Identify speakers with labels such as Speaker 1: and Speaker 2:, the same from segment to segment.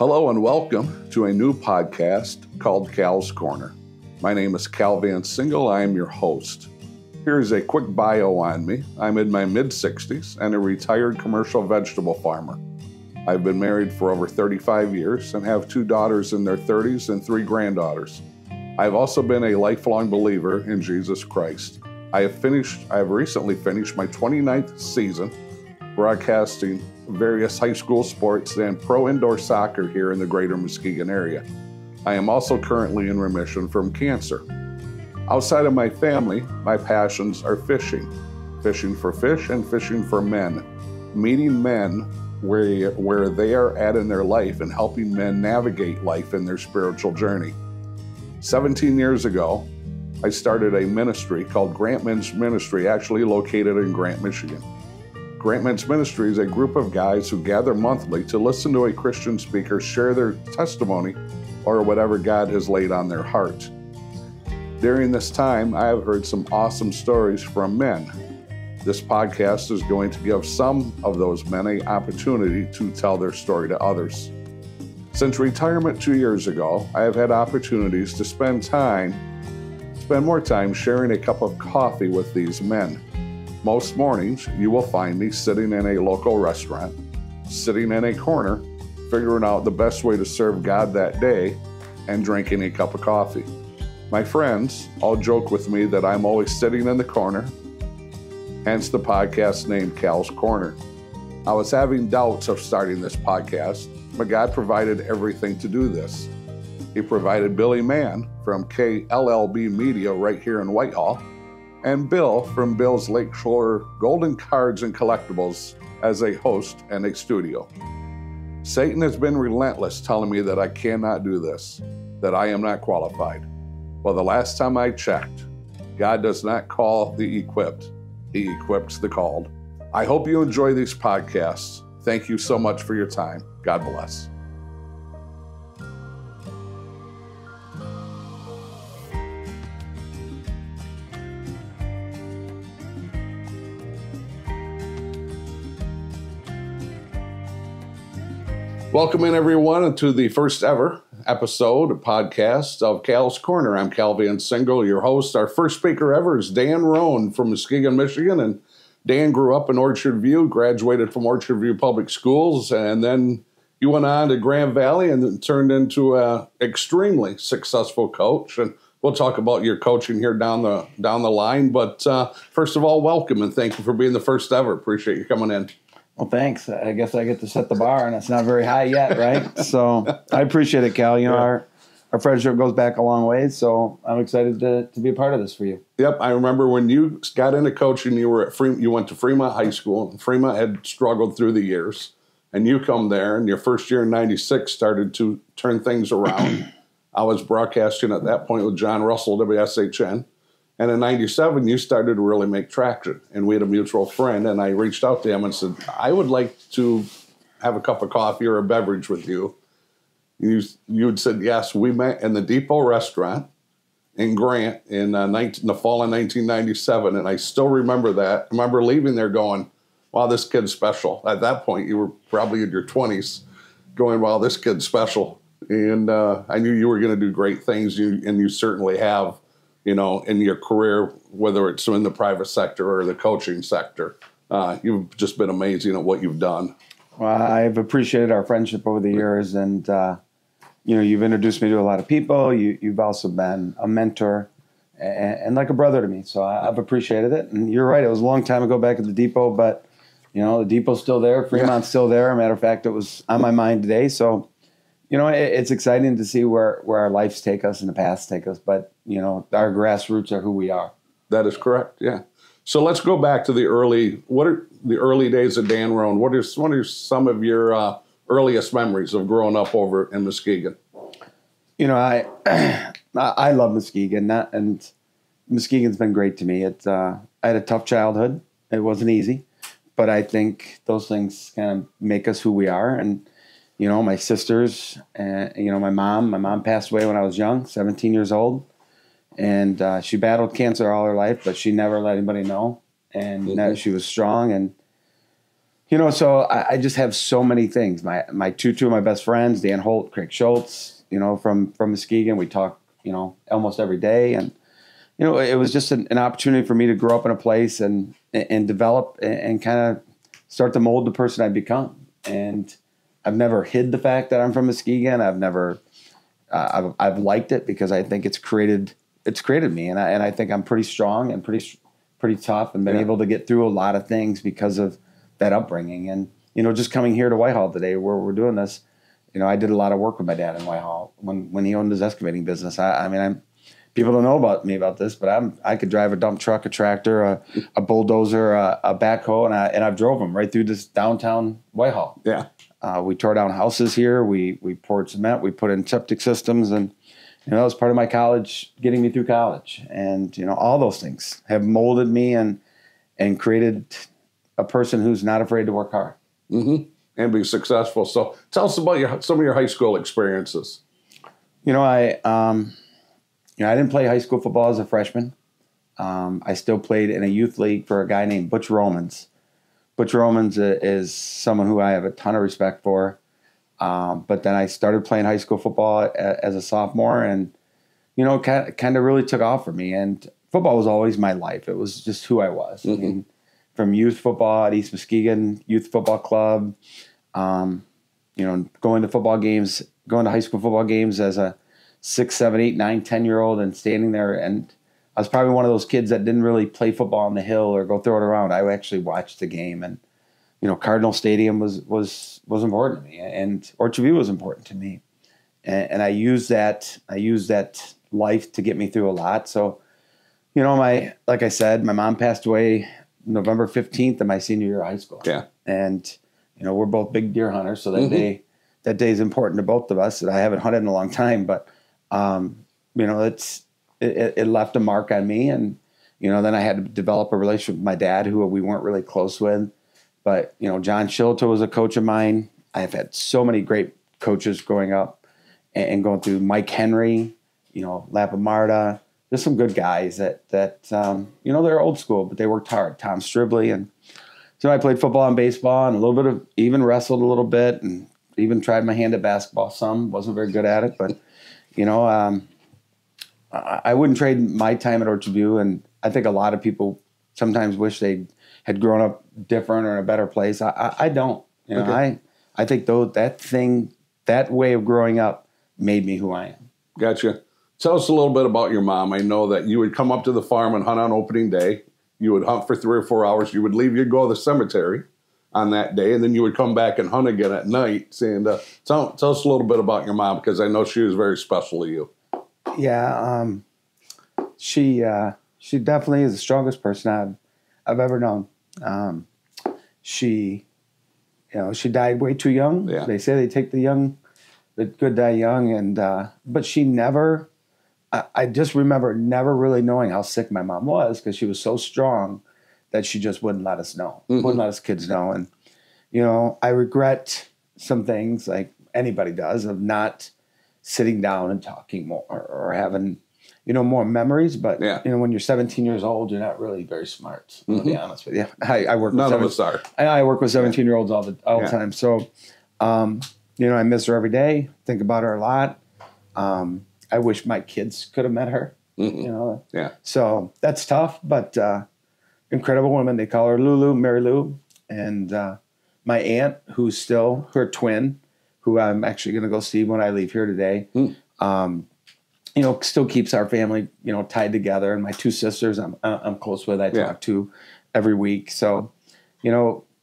Speaker 1: Hello and welcome to a new podcast called Cal's Corner. My name is Cal Van Single. I am your host. Here's a quick bio on me. I'm in my mid-60s and a retired commercial vegetable farmer. I've been married for over 35 years and have 2 daughters in their 30s and 3 granddaughters. I've also been a lifelong believer in Jesus Christ. I have recently finished my 29th season broadcasting various high school sports and pro indoor soccer here in the greater Muskegon area. I am also currently in remission from cancer. Outside of my family, my passions are fishing for fish and fishing for men, meeting men where they are at in their life and helping men navigate life in their spiritual journey. 17 years ago, I started a ministry called Grant Men's Ministry, actually located in Grant, Michigan. Grant Men's Ministry is a group of guys who gather monthly to listen to a Christian speaker share their testimony or whatever God has laid on their heart. During this time, I have heard some awesome stories from men. This podcast is going to give some of those men an opportunity to tell their story to others. Since retirement 2 years ago, I have had opportunities to spend more time sharing a cup of coffee with these men. Most mornings, you will find me sitting in a local restaurant, sitting in a corner, figuring out the best way to serve God that day, and drinking a cup of coffee. My friends all joke with me that I'm always sitting in the corner, hence the podcast name Cal's Corner. I was having doubts of starting this podcast, but God provided everything to do this. He provided Billy Mann from KLLB Media right here in Whitehall, and Bill from Bill's Lakeshore Golden Cards and Collectibles as a host and a studio. Satan has been relentless telling me that I cannot do this, that I am not qualified. Well, the last time I checked, God does not call the equipped, He equips the called. I hope you enjoy these podcasts. Thank you so much for your time. God bless. Welcome in, everyone, to the first ever podcast of Cal's Corner. I'm Cal Van Single, your host. Our first speaker ever is Dan Rohn from Muskegon, Michigan. And Dan grew up in Orchard View, graduated from Orchard View Public Schools, and then he went on to Grand Valley and then turned into an extremely successful coach. And we'll talk about your coaching here down the line. But first of all, welcome and thank you for being the first ever. Appreciate you coming in.
Speaker 2: Well, thanks. I guess I get to set the bar, and it's not very high yet, right? So I appreciate it, Cal. You know, our friendship goes back a long way, so I'm excited to be a part of this for you.
Speaker 1: Yep, I remember when you got into coaching, you went to Fremont High School, and Fremont had struggled through the years, and you come there, and your first year in '96 started to turn things around. I was broadcasting at that point with John Russell, WSHN. And in '97, you started to really make traction. And we had a mutual friend, and I reached out to him and said, I would like to have a cup of coffee or a beverage with you. You had said yes. We met in the Depot restaurant in Grant in the fall of 1997, and I still remember that. I remember leaving there going, wow, this kid's special. At that point, you were probably in your 20s going, wow, this kid's special. And I knew you were going to do great things, and you certainly have. You know, in your career, whether it's in the private sector or the coaching sector, you've just been amazing at what you've done.
Speaker 2: Well, I've appreciated our friendship over the years, and you've introduced me to a lot of people. You've also been a mentor and like a brother to me, so I've appreciated it. And you're right; it was a long time ago back at the Depot, but the Depot's still there, Fremont's still there. Matter of fact, it was on my mind today, so. It's exciting to see where our lives take us and the paths take us, but, our grassroots are who we are.
Speaker 1: That is correct, yeah. So let's go back to the early days of Dan Rohn. What are some of your earliest memories of growing up over in Muskegon?
Speaker 2: I love Muskegon, and Muskegon's been great to me. I had a tough childhood. It wasn't easy, but I think those things kind of make us who we are, and my sisters, and my mom passed away when I was young, 17 years old. And she battled cancer all her life, but she never let anybody know. And she was strong. And, So I just have so many things. Two of my best friends, Dan Holt, Craig Schultz, from Muskegon, we talk, almost every day. And, it was just an opportunity for me to grow up in a place and develop and kind of start to mold the person I've become. And I've never hid the fact that I'm from Muskegon. I've never, I've liked it because I think it's created me. And I think I'm pretty strong and pretty tough and been able to get through a lot of things because of that upbringing. And, just coming here to Whitehall today where we're doing this, I did a lot of work with my dad in Whitehall when he owned his excavating business. People don't know about this, but I could drive a dump truck, a tractor, a bulldozer, a backhoe, and I've drove them right through this downtown Whitehall.
Speaker 1: Yeah.
Speaker 2: We tore down houses here. We poured cement. We put in septic systems, and that was part of my college, getting me through college. And all those things have molded me and created a person who's not afraid to work hard
Speaker 1: and be successful. So tell us about some of your high school experiences.
Speaker 2: I didn't play high school football as a freshman. I still played in a youth league for a guy named Butch Romans. Butch Romans is someone who I have a ton of respect for. But then I started playing high school football as a sophomore, and kind of really took off for me. And football was always my life. It was just who I was. I mean, from youth football at East Muskegon Youth Football Club, going to football games, going to high school football games as a 6, 7, 8, 9, 10-year-old and standing there. And I was probably one of those kids that didn't really play football on the hill or go throw it around. I actually watched the game, and Cardinal Stadium was important to me, and Orchard View was important to me, and I used that life to get me through a lot. So, like I said, my mom passed away November 15th of my senior year of high school.
Speaker 1: Yeah, and
Speaker 2: we're both big deer hunters, so that day is important to both of us. I haven't hunted in a long time, but it left a mark on me, and then I had to develop a relationship with my dad, who we weren't really close with. But John Shillito was a coach of mine. I've had so many great coaches growing up, and going through Mike Henry, Lapa Marta. There's some good guys that they're old school, but they worked hard. Tom Stribley, and so I played football and baseball, and a little bit of even wrestled a little bit, and even tried my hand at basketball some. Wasn't very good at it, but I wouldn't trade my time at Orchard View, and I think a lot of people sometimes wish they had grown up different or in a better place. I don't. I think that way of growing up made me who I am.
Speaker 1: Gotcha. Tell us a little bit about your mom. I know that you would come up to the farm and hunt on opening day. You would hunt for 3 or 4 hours. You would leave. You'd go to the cemetery on that day, and then you would come back and hunt again at night. And tell us a little bit about your mom, because I know she was very special to you.
Speaker 2: Yeah, she definitely is the strongest person I've ever known. She died way too young.
Speaker 1: Yeah.
Speaker 2: They say they take the good die young, and but she never. I just remember never really knowing how sick my mom was, because she was so strong that she just wouldn't let us know, wouldn't let us kids know. And, I regret some things, like anybody does, of not sitting down and talking more or having, more memories. But, when you're 17 years old, you're not really very smart, to be honest with you. I work
Speaker 1: None
Speaker 2: with
Speaker 1: of us are.
Speaker 2: I work with 17-year-olds all the time. So, I miss her every day, think about her a lot. I wish my kids could have met her,
Speaker 1: Yeah.
Speaker 2: So that's tough, but incredible woman. They call her Lulu, Mary Lou. And my aunt, who's still her twin, who I'm actually going to go see when I leave here today, still keeps our family, tied together. And my 2 sisters I'm close with, I talk to every week. So,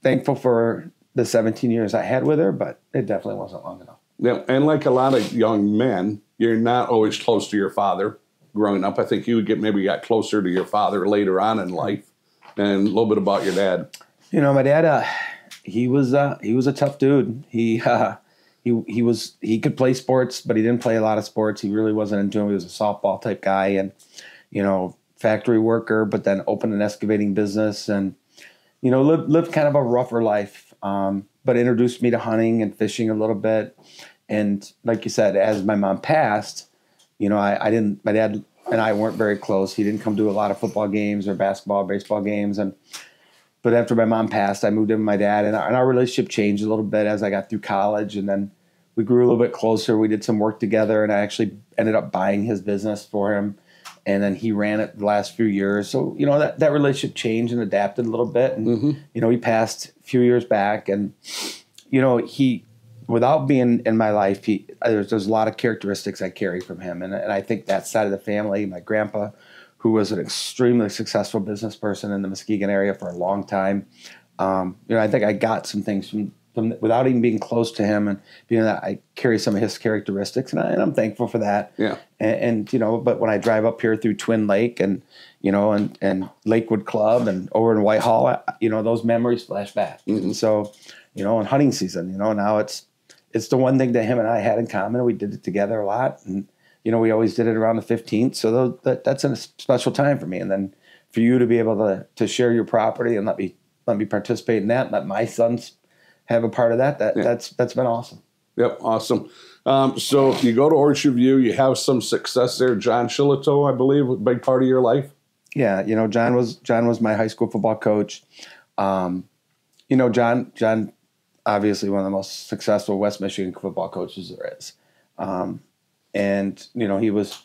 Speaker 2: thankful for the 17 years I had with her, but it definitely wasn't long enough.
Speaker 1: Yeah, and like a lot of young men, you're not always close to your father growing up. I think you maybe got closer to your father later on in life. And a little bit about your dad.
Speaker 2: My dad, he was a tough dude. He could play sports, but he didn't play a lot of sports. He really wasn't into them. He was a softball type guy, and factory worker, but then opened an excavating business, and lived kind of a rougher life. But introduced me to hunting and fishing a little bit. And like you said, as my mom passed, my dad and I weren't very close. He didn't come to a lot of football games or basketball, baseball games. And, but after my mom passed, I moved in with my dad, and our relationship changed a little bit as I got through college, and then we grew a little bit closer. We did some work together, and I actually ended up buying his business for him, and then he ran it the last few years. So, that relationship changed and adapted a little bit, and, he passed a few years back, and, he, without being in my life, there's a lot of characteristics I carry from him, and I think that side of the family, my grandpa, who was an extremely successful business person in the Muskegon area for a long time. I think I got some things from without even being close to him, and being that I carry some of his characteristics, and I'm thankful for that.
Speaker 1: Yeah.
Speaker 2: And but when I drive up here through Twin Lake and Lakewood Club and over in Whitehall, those memories flash back. And so, in hunting season, now it's the one thing that him and I had in common. We did it together a lot, and we always did it around the 15th. So that's a special time for me. And then for you to be able to share your property and let me participate in that, and let my sons have a part of that's been awesome.
Speaker 1: Yep, awesome. So you go to Orchard View, you have some success there. John Shillito, I believe, was a big part of your life.
Speaker 2: Yeah, John was my high school football coach. John obviously one of the most successful West Michigan football coaches there is. And he was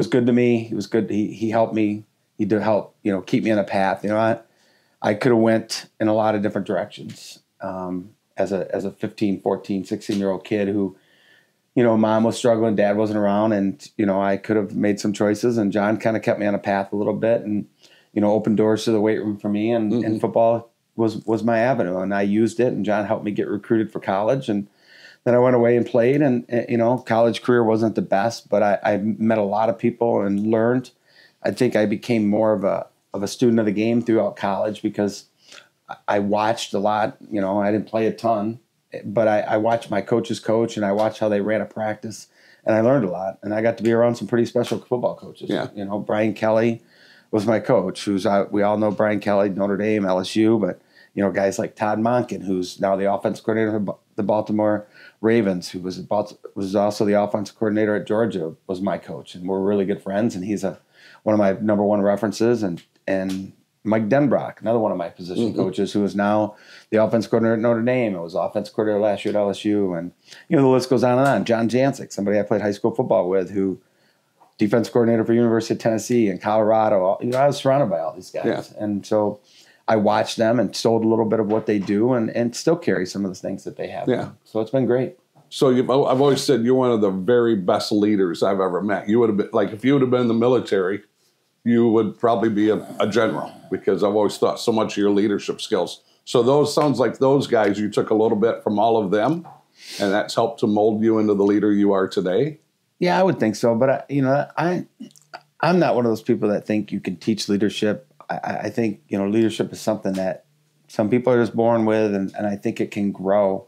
Speaker 2: good to me. He was good. He helped me. He did help, keep me on a path. I could have went in a lot of different directions. As a 15, 14, 16-year-old kid who, mom was struggling, dad wasn't around, and, I could have made some choices, and John kind of kept me on a path a little bit and, opened doors to the weight room for me, and football was my avenue, and I used it, and John helped me get recruited for college, and then I went away and played, and college career wasn't the best, but I met a lot of people and learned. I think I became more of a student of the game throughout college because I watched a lot. I didn't play a ton, but I watched my coaches coach, and I watched how they ran a practice, and I learned a lot, and I got to be around some pretty special football coaches.
Speaker 1: Yeah.
Speaker 2: Brian Kelly was my coach, we all know Brian Kelly, Notre Dame, LSU, but guys like Todd Monken, who's now the offensive coordinator of the Baltimore Ravens, who was also the offensive coordinator at Georgia, was my coach, and we're really good friends. And he's one of my number one references. And Mike Denbrock, another one of my position coaches, who is now the offensive coordinator at Notre Dame. It was offensive coordinator last year at LSU, and the list goes on and on. John Jancic, somebody I played high school football with, who defense coordinator for University of Tennessee and Colorado. I was surrounded by all these guys, and so I watched them and sold a little bit of what they do, and still carry some of the things that they have.
Speaker 1: Yeah.
Speaker 2: So it's been great.
Speaker 1: So I've always said you're one of the very best leaders I've ever met. You would have been, if you would have been in the military, you would probably be a general, because I've always thought so much of your leadership skills. So sounds like those guys, you took a little bit from all of them, and that's helped to mold you into the leader you are today. Yeah,
Speaker 2: I would think so. But I'm not one of those people that think you can teach leadership. I think, leadership is something that some people are just born with, and I think it can grow.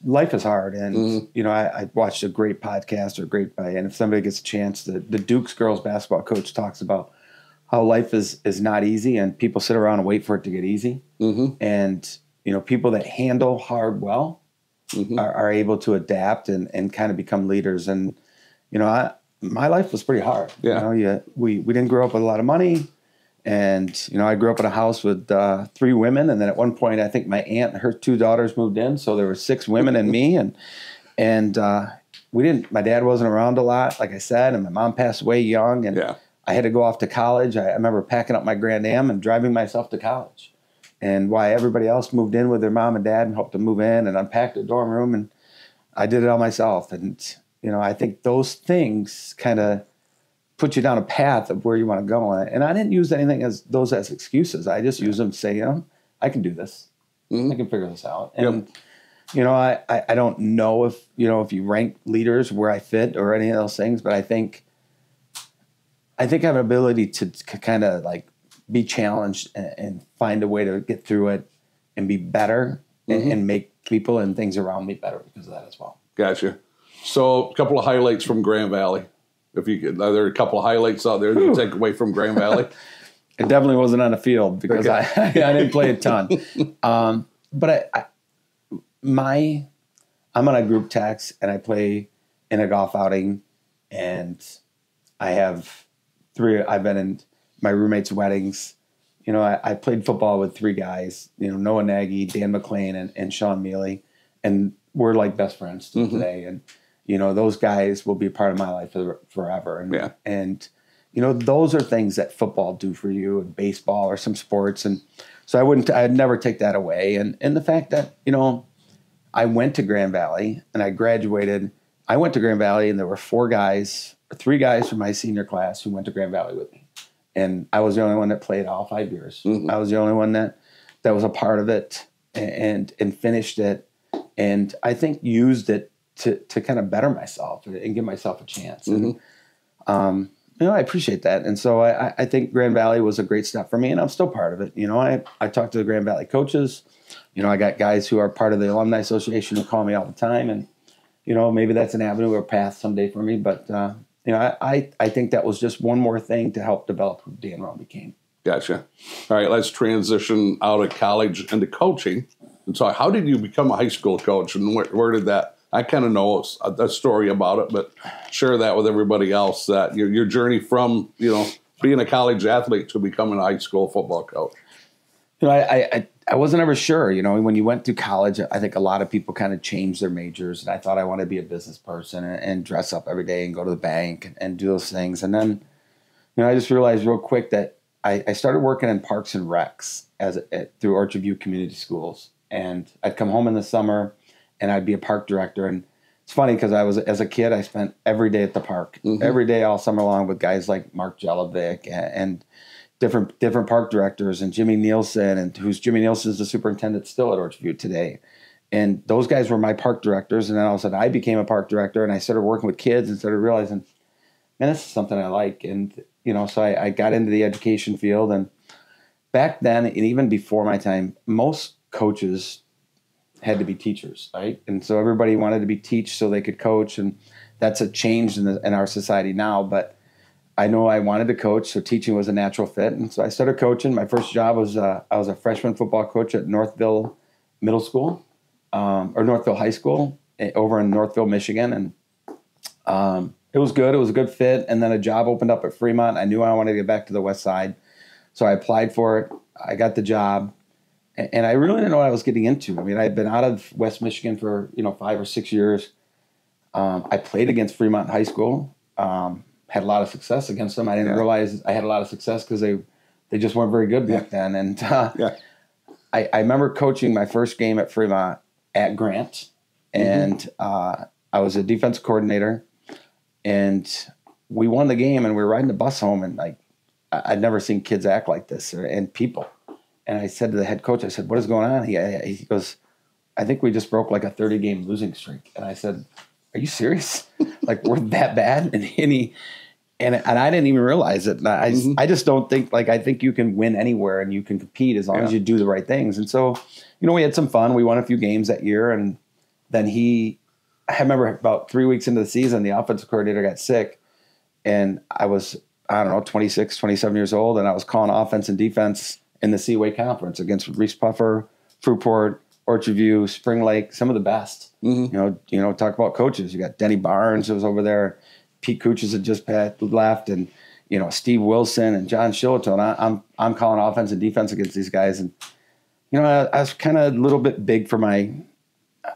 Speaker 2: Life is hard, and I watched a great podcast and if somebody gets a chance, the Duke's girls basketball coach talks about how life is not easy, and people sit around and wait for it to get easy. And people that handle hard well are able to adapt and kind of become leaders. And my life was pretty hard.
Speaker 1: Yeah.
Speaker 2: We didn't grow up with a lot of money. And, I grew up in a house with 3 women. And then at one point, I think my aunt and her 2 daughters moved in. So there were 6 women and me. And my dad wasn't around a lot, like I said. And my mom passed away young. And I had to go off to college. I remember packing up my Grand Am and driving myself to college. And while everybody else moved in with their mom and dad and helped them move in and unpack their dorm room, and I did it all myself. And, I think those things kind of put you down a path of where you want to go. And I didn't use anything as excuses. I just use them to say, I can do this. I can figure this out. And, I don't know if you rank leaders where I fit or any of those things, but I think I have an ability to kind of be challenged and find a way to get through it and be better and make people and things around me better because of that as well.
Speaker 1: Gotcha. So a couple of highlights from Grand Valley. If you could, are there a couple of highlights out there that you take away from Grand Valley?
Speaker 2: It definitely wasn't on the field because I didn't play a ton. But I'm on a group text and I play in a golf outing, and I have 3. I've been in my roommates' weddings. I played football with three guys, Noah Nagy, Dan McClain, and Sean Mealy, and we're like best friends still today. And, those guys will be a part of my life forever. And those are things that football do for you, and baseball or some sports. And so I'd never take that away. And the fact that, I went to Grand Valley and I graduated. I went to Grand Valley and there were three guys from my senior class who went to Grand Valley with me. And I was the only one that played all 5 years. I was the only one that was a part of it and finished it. And I think used it to kind of better myself and give myself a chance. And, I appreciate that. And so I think Grand Valley was a great step for me, and I'm still part of it. I talk to the Grand Valley coaches. I got guys who are part of the Alumni Association who call me all the time. And, maybe that's an avenue or path someday for me. But, I think that was just one more thing to help develop who Dan Rohn became.
Speaker 1: Gotcha. All right, let's transition out of college into coaching. And so how did you become a high school coach, and where did that? I kind of know a story about it, but share that with everybody else, that your journey from, being a college athlete to becoming a high school football coach.
Speaker 2: I wasn't ever sure. When you went to college, I think a lot of people kind of changed their majors, and I thought I wanted to be a business person and dress up every day and go to the bank and do those things. And then, I just realized real quick that I started working in parks and recs through Orchard View Community Schools, and I'd come home in the summer and I'd be a park director. And it's funny because as a kid, I spent every day at the park, every day all summer long with guys like Mark Jelevic and different park directors, and Jimmy Nielsen, and Jimmy Nielsen is the superintendent still at Orchard View today. And those guys were my park directors. And then all of a sudden I became a park director, and I started working with kids and started realizing, man, this is something I like. And, so I got into the education field. And back then, and even before my time, most coaches had to be teachers, right? And so everybody wanted to be teach so they could coach. And that's a change in our society now. But I know I wanted to coach, so teaching was a natural fit. And so I started coaching. My first job was I was a freshman football coach at Northville Middle School, or Northville High School over in Northville, Michigan. And it was good. It was a good fit. And then a job opened up at Fremont. I knew I wanted to get back to the West Side. So I applied for it. I got the job. And I really didn't know what I was getting into. I mean, I had been out of West Michigan for, 5 or 6 years. I played against Fremont High School. Had a lot of success against them. I didn't realize I had a lot of success because they just weren't very good back then. And I remember coaching my first game at Fremont at Grant, and I was a defense coordinator, and we won the game, and we were riding the bus home, and I'd never seen kids act like this, and people. And I said to the head coach, I said, "What is going on?" He goes, "I think we just broke like a 30-game losing streak." And I said, "Are you serious? We're that bad?" And I didn't even realize it. And I just don't think, I think you can win anywhere and you can compete as long as you do the right things. And so, we had some fun. We won a few games that year. And then I remember about 3 weeks into the season, the offensive coordinator got sick. And I was, 26, 27 years old. And I was calling offense and defense in the Seaway Conference against Reese Puffer, Fruitport, Orchard View, Spring Lake, some of the best. Talk about coaches. You got Denny Barnes who was over there. Pete Kuchis had just left, and Steve Wilson and John Shillito. And I'm calling offense and defense against these guys, and I was kind of a little bit big for my.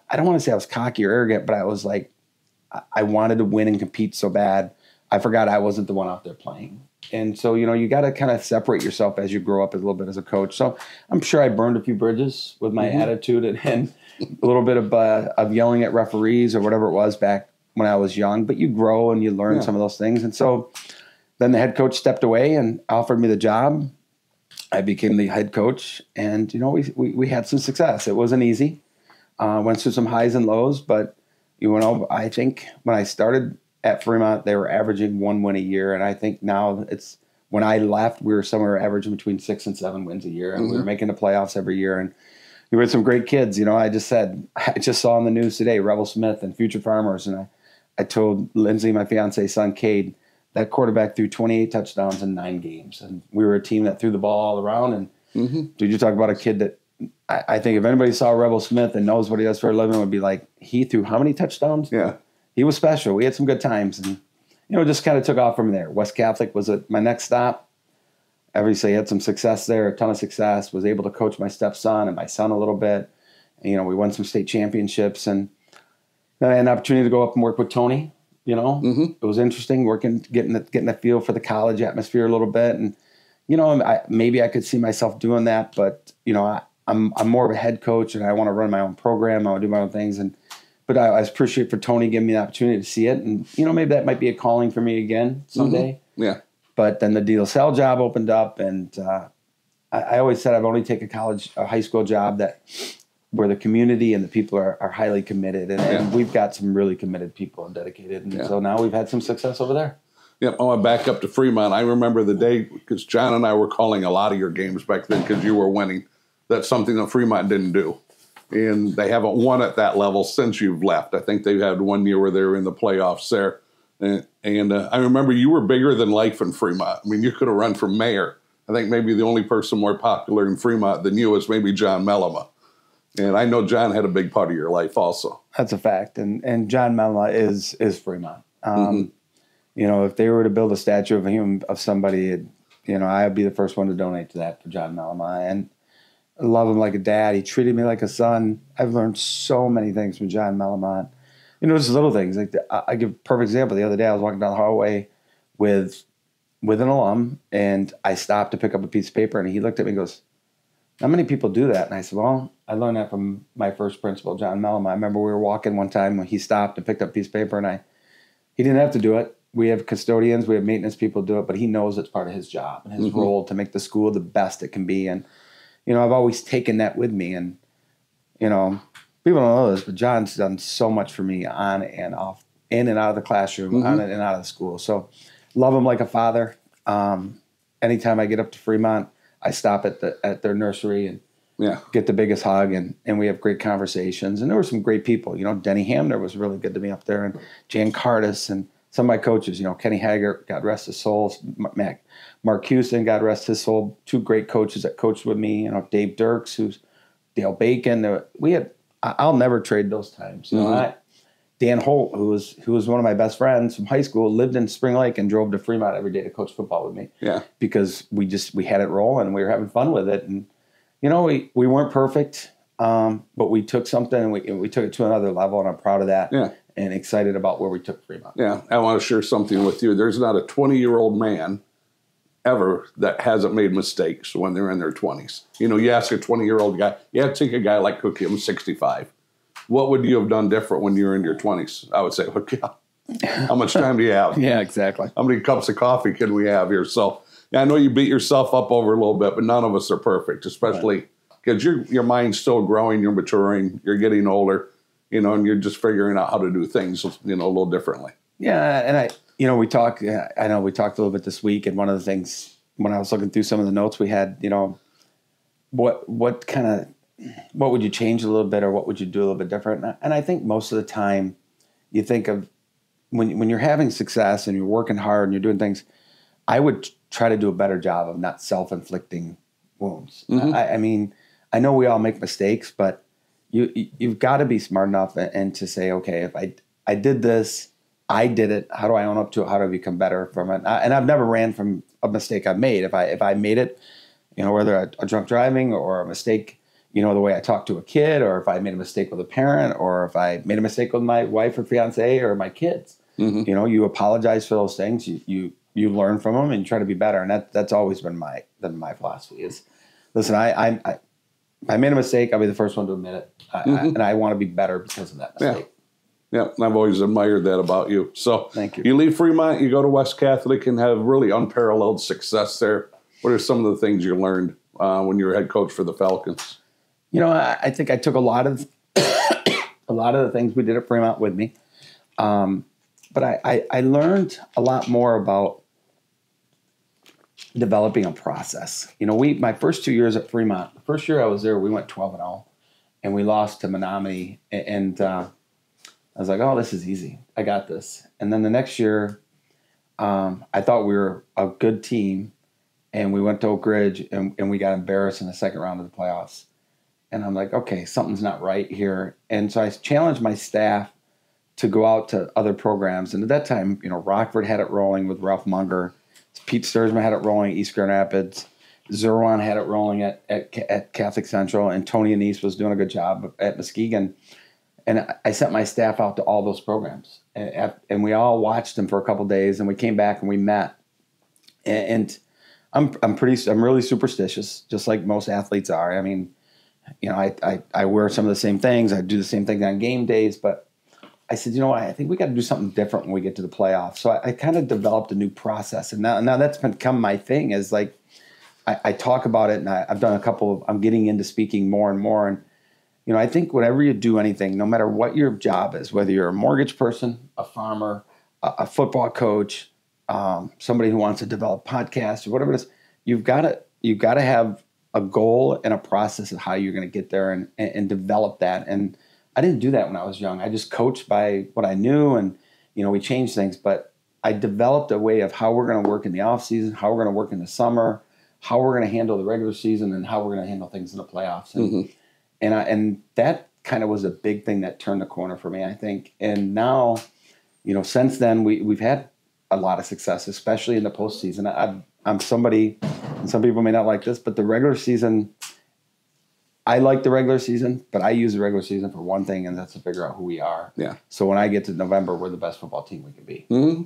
Speaker 2: I don't want to say I was cocky or arrogant, but I was I wanted to win and compete so bad. I forgot I wasn't the one out there playing. And so, you got to kind of separate yourself as you grow up a little bit as a coach. So I'm sure I burned a few bridges with my attitude and a little bit of yelling at referees or whatever it was back when I was young. But you grow and you learn some of those things. And so then the head coach stepped away and offered me the job. I became the head coach, and, we had some success. It wasn't easy. Went through some highs and lows, but, I think when I started at Fremont, they were averaging 1 win a year. And I think now when I left, we were somewhere averaging between 6 and 7 wins a year. And we were making the playoffs every year. And we had some great kids. I just saw on the news today, Rebel Smith and Future Farmers. And I told Lindsay, my fiance's son, Cade, that quarterback threw 28 touchdowns in 9 games. And we were a team that threw the ball all around. And dude, you talk about a kid that I think if anybody saw Rebel Smith and knows what he does for a living, would be like, he threw how many touchdowns?
Speaker 1: Yeah.
Speaker 2: He was special. We had some good times, and just kind of took off from there. West Catholic was my next stop. obviously had some success there, a ton of success, was able to coach my stepson and my son a little bit. And, we won some state championships, and then I had an opportunity to go up and work with Tony. It was interesting getting the feel for the college atmosphere a little bit. And, maybe I could see myself doing that, but, I'm more of a head coach and I want to run my own program. I want to do my own things. But I appreciate for Tony giving me the opportunity to see it. And, maybe that might be a calling for me again someday.
Speaker 1: Yeah.
Speaker 2: But then the De La Salle job opened up, and I always said I've only taken a high school job where the community and the people are highly committed. And we've got some really committed people and dedicated. And so now we've had some success over there.
Speaker 1: Yeah, I want to back up to Fremont. I remember the day, because John and I were calling a lot of your games back then because you were winning. That's something that Fremont didn't do. And they haven't won at that level since you've left. I think they had 1 year where they were in the playoffs there. And I remember you were bigger than life in Fremont. I mean, you could have run for mayor. I think maybe the only person more popular in Fremont than you was maybe John Mellema. And I know John had a big part of your life also.
Speaker 2: That's a fact. And John Mellema is Fremont. If they were to build a statue of him, of somebody, I'd be the first one to donate to that for John Mellema. And I love him like a dad. He treated me like a son. I've learned so many things from John Mellema. Just little things. Like I give a perfect example. The other day I was walking down the hallway with an alum, and I stopped to pick up a piece of paper, and he looked at me and goes, "Not many people do that." And I said, "Well, I learned that from my first principal, John Mellema. I remember we were walking one time when he stopped and picked up a piece of paper, and he didn't have to do it. We have custodians, we have maintenance people do it, but he knows it's part of his job and his role to make the school the best it can be." And I've always taken that with me. And, people don't know this, but John's done so much for me on and off, in and out of the classroom, on and out of the school. So love him like a father. Anytime I get up to Fremont, I stop at their nursery and get the biggest hug, and we have great conversations. And there were some great people. Denny Hamner was really good to me up there, and Jan Cardis, and some of my coaches, Kenny Haggart, God rest his soul, Mark Houston, God rest his soul, two great coaches that coached with me, Dave Dirks, who's Dale Bacon. I'll never trade those times. Dan Holt, who was one of my best friends from high school, lived in Spring Lake and drove to Fremont every day to coach football with me. Yeah. Because we had it rolling and we were having fun with it. And, we weren't perfect, but we took something and we took it to another level, and I'm proud of that. Yeah. And excited about where we took Fremont. Yeah, I want to share something with you. There's not a 20-year-old man ever that hasn't made mistakes when they're in their 20s. You ask a 20-year-old guy, take a guy like Cookie, I'm 65. What would you have done different when you were in your 20s? I would say, okay, how much time do you have? Yeah, exactly. How many cups of coffee can we have here? So I know you beat yourself up over a little bit, but none of us are perfect, especially because your mind's still growing, you're maturing, you're getting older. And you're just figuring out how to do things, a little differently. Yeah, and we talked. I know we talked a little bit this week, and one of the things when I was looking through some of the notes we had, what would you change a little bit, or what would you do a little bit different? And I think most of the time, you think of when you're having success and you're working hard and you're doing things, I would try to do a better job of not self-inflicting wounds. I mean, I know we all make mistakes, but you've got to be smart enough and to say, okay, if I did this, I did it. How do I own up to it? How do I become better from it? And I've never ran from a mistake I've made. If I made it, whether a drunk driving or a mistake, the way I talk to a kid, or if I made a mistake with a parent, or if I made a mistake with my wife or fiance or my kids, you apologize for those things. You learn from them and you try to be better. And that's always been my philosophy is, listen, I made a mistake. I'll be the first one to admit it. And I want to be better because of that mistake. Yeah, and I've always admired that about you. So thank you. You leave Fremont, you go to West Catholic and have really unparalleled success there. What are some of the things you learned when you were head coach for the Falcons? I think I took a lot of the things we did at Fremont with me. But I learned a lot more about developing a process. My first 2 years at Fremont, the first year I was there, we went 12-0, and we lost to Menominee. And I was like, oh, this is easy. I got this. And then the next year, I thought we were a good team, and we went to Oak Ridge, and we got embarrassed in the second round of the playoffs. And I'm like, okay, something's not right here. And so I challenged my staff to go out to other programs. And at that time, Rockford had it rolling with Ralph Munger. Pete Sturzman had it rolling at East Grand Rapids. Zerwan had it rolling at Catholic Central, and Tony Anise was doing a good job at Muskegon. And I sent my staff out to all those programs, and we all watched them for a couple of days, and we came back and we met. And I'm really superstitious, just like most athletes are. I mean, I wear some of the same things. I do the same thing on game days, but I said, you know what? I think we got to do something different when we get to the playoffs. So I kind of developed a new process, and now that's become my thing. Is like I talk about it, and I've done I'm getting into speaking more and more. And I think whenever you do anything, no matter what your job is, whether you're a mortgage person, a farmer, a football coach, somebody who wants to develop podcasts or whatever it is, you've got to have a goal and a process of how you're going to get there and develop that. And I didn't do that when I was young. I just coached by what I knew, and we changed things. But I developed a way of how we're going to work in the off season, how we're going to work in the summer, how we're going to handle the regular season, and how we're going to handle things in the playoffs. And that kind of was a big thing that turned the corner for me, I think. And now, since then we've had a lot of success, especially in the postseason. I'm somebody, and some people may not like this, but the regular season, I like the regular season, but I use the regular season for one thing, and that's to figure out who we are. Yeah. So when I get to November, we're the best football team we can be.
Speaker 1: Mm-hmm.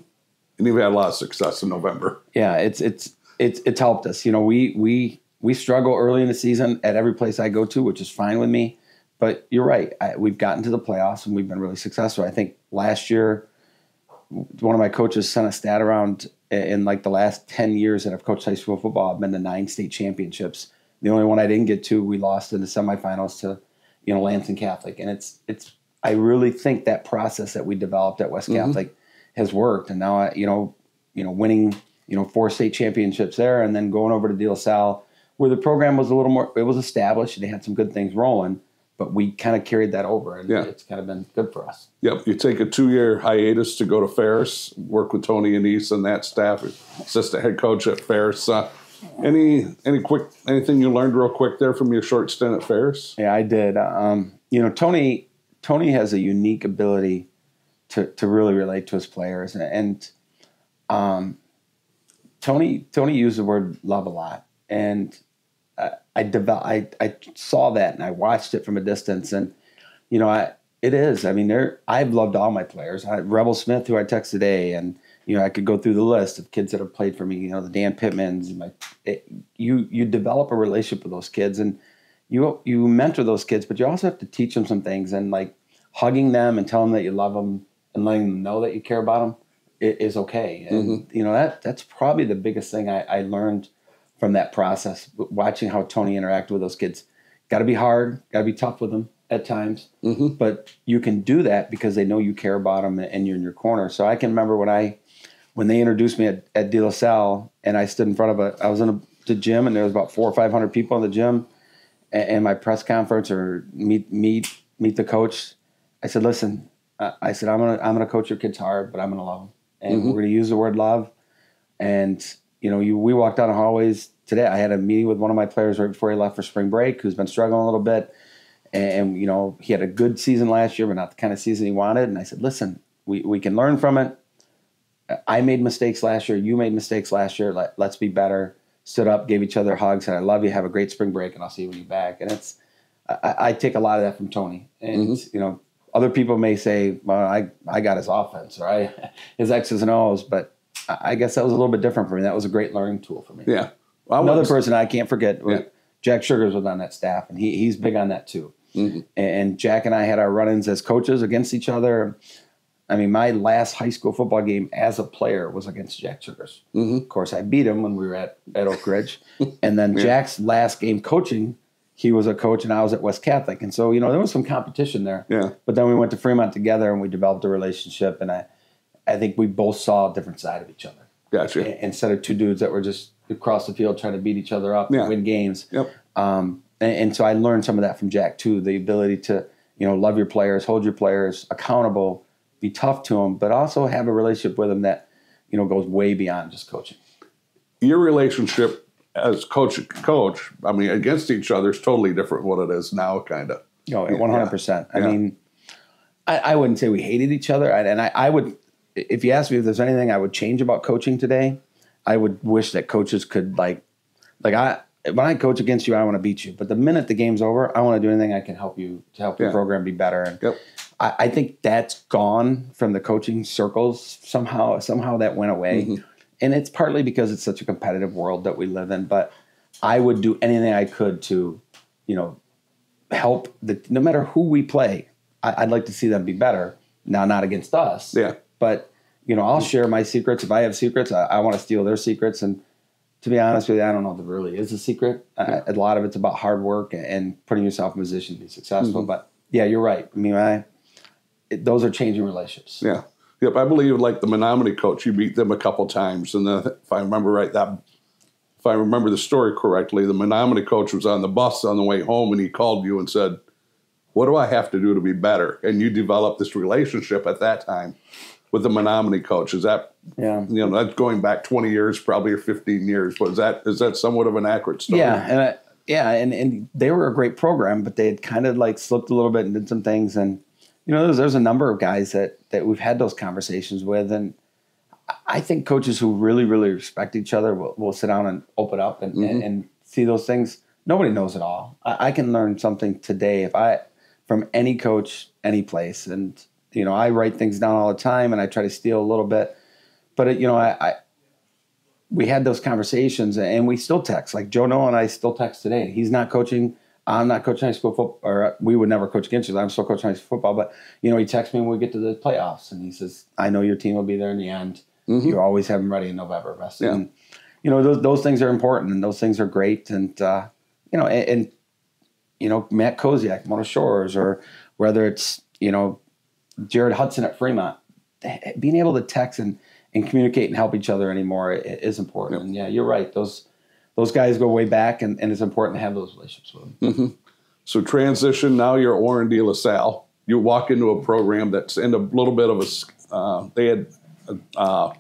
Speaker 1: And you've had a lot of success in November.
Speaker 2: Yeah, it's helped us. We struggle early in the season at every place I go to, which is fine with me. But you're right. We've gotten to the playoffs, and we've been really successful. I think last year, one of my coaches sent a stat around in like the last 10 years that I've coached high school football. I've been to 9 state championships. The only one I didn't get to, we lost in the semifinals to, Lansing Catholic. And I really think that process that we developed at West Catholic has worked. And now, winning, 4 state championships there, and then going over to De La Salle, where the program was a little more, it was established, and they had some good things rolling, but we kind of carried that over, and it's kind of been good for us.
Speaker 1: Yep. You take a 2-year hiatus to go to Ferris, work with Tony Anise and that staff, assistant head coach at Ferris. Anything you learned real quick there from your short stint at Ferris?
Speaker 2: Yeah, I did. Tony has a unique ability to really relate to his players, and Tony used the word love a lot, and I saw that, and I watched it from a distance, and it is. I mean, I've loved all my players. Rebel Smith, who I text today, and I could go through the list of kids that have played for me. The Dan Pittmans. You develop a relationship with those kids, and you mentor those kids, but you also have to teach them some things, and like hugging them and telling them that you love them and letting them know that you care about them is okay. And that's probably the biggest thing I learned from that process, watching how Tony interacted with those kids. Got to be hard, got to be tough with them at times, but you can do that because they know you care about them and you're in your corner. So I can remember when they introduced me at De La Salle, and I stood in front of I was in the gym, and there was about 400 or 500 people in the gym, and my press conference or meet the coach. I said, listen, I'm gonna coach your kids hard, but I'm gonna love them, and we're gonna use the word love. And we walked down the hallways today. I had a meeting with one of my players right before he left for spring break, who's been struggling a little bit, and he had a good season last year, but not the kind of season he wanted. And I said, listen, we can learn from it. I made mistakes last year. You made mistakes last year. Let's be better. Stood up, gave each other hugs, and I love you. Have a great spring break, and I'll see you when you're back. And I take a lot of that from Tony. And other people may say, well, I got his offense, or his X's and O's, but I guess that was a little bit different for me. That was a great learning tool for me.
Speaker 1: Yeah.
Speaker 2: Well, another person I can't forget, Jack Sugars was on that staff, and he's big on that too. And Jack and I had our run-ins as coaches against each other. I mean, my last high school football game as a player was against Jack Sugars. Of course, I beat him when we were at Oak Ridge. And then Jack's last game coaching, he was a coach, and I was at West Catholic. And so, there was some competition there. Yeah. But then we went to Fremont together, and we developed a relationship, and I think we both saw a different side of each other.
Speaker 1: Gotcha.
Speaker 2: Instead of two dudes that were just across the field trying to beat each other up and win games. Yep. And so I learned some of that from Jack too, the ability to, love your players, hold your players accountable, be tough to them, but also have a relationship with them that, goes way beyond just coaching.
Speaker 1: Your relationship as coach, I mean, against each other is totally different what it is now, kind of.
Speaker 2: 100%. I mean, I wouldn't say we hated each other. And I would, if you asked me if there's anything I would change about coaching today, I would wish that coaches could when I coach against you, I want to beat you. But the minute the game's over, I want to do anything I can help you to help your program be better. And I think that's gone from the coaching circles. Somehow that went away. Mm-hmm. And it's partly because it's such a competitive world that we live in. But I would do anything I could to, help no matter who we play. I'd like to see them be better. Now, not against us. Yeah. But, I'll share my secrets. If I have secrets, I want to steal their secrets. And to be honest with you, I don't know if there really is a secret. A lot of it's about hard work and putting yourself in a position to be successful. Mm-hmm. But, yeah, you're right. I mean, those are changing relationships.
Speaker 1: Yeah. Yep. I believe like the Menominee coach, you beat them a couple times. And then if I remember the story correctly, the Menominee coach was on the bus on the way home and he called you and said, what do I have to do to be better? And you developed this relationship at that time with the Menominee coach. Is that, that's going back 20 years, probably, or 15 years. But is that somewhat of an accurate story?
Speaker 2: Yeah. And they were a great program, but they had kind of like slipped a little bit and did some things. And, there's a number of guys that we've had those conversations with. And I think coaches who really, really respect each other will sit down and open up and see those things. Nobody knows it all. I can learn something today from any coach, any place. And, I write things down all the time and I try to steal a little bit. But, we had those conversations and we still text. Like Joe Noah and I still text today. He's not coaching. I'm not coaching high school football, or we would never coach against you. I'm still coaching high school football. But, he texts me when we get to the playoffs and he says, I know your team will be there in the end. Mm-hmm. You always have them ready in November. Yeah. And, those things are important and those things are great. And, Matt Koziak, Mona Shores, or whether it's, Jared Hudson at Fremont, being able to text and communicate and help each other anymore is important. Yep. And yeah, you're right. Those guys go way back and it's important to have those relationships with them.
Speaker 1: Mm-hmm. So transition, now you're at Warren De La Salle. You walk into a program that's in a little bit of they had a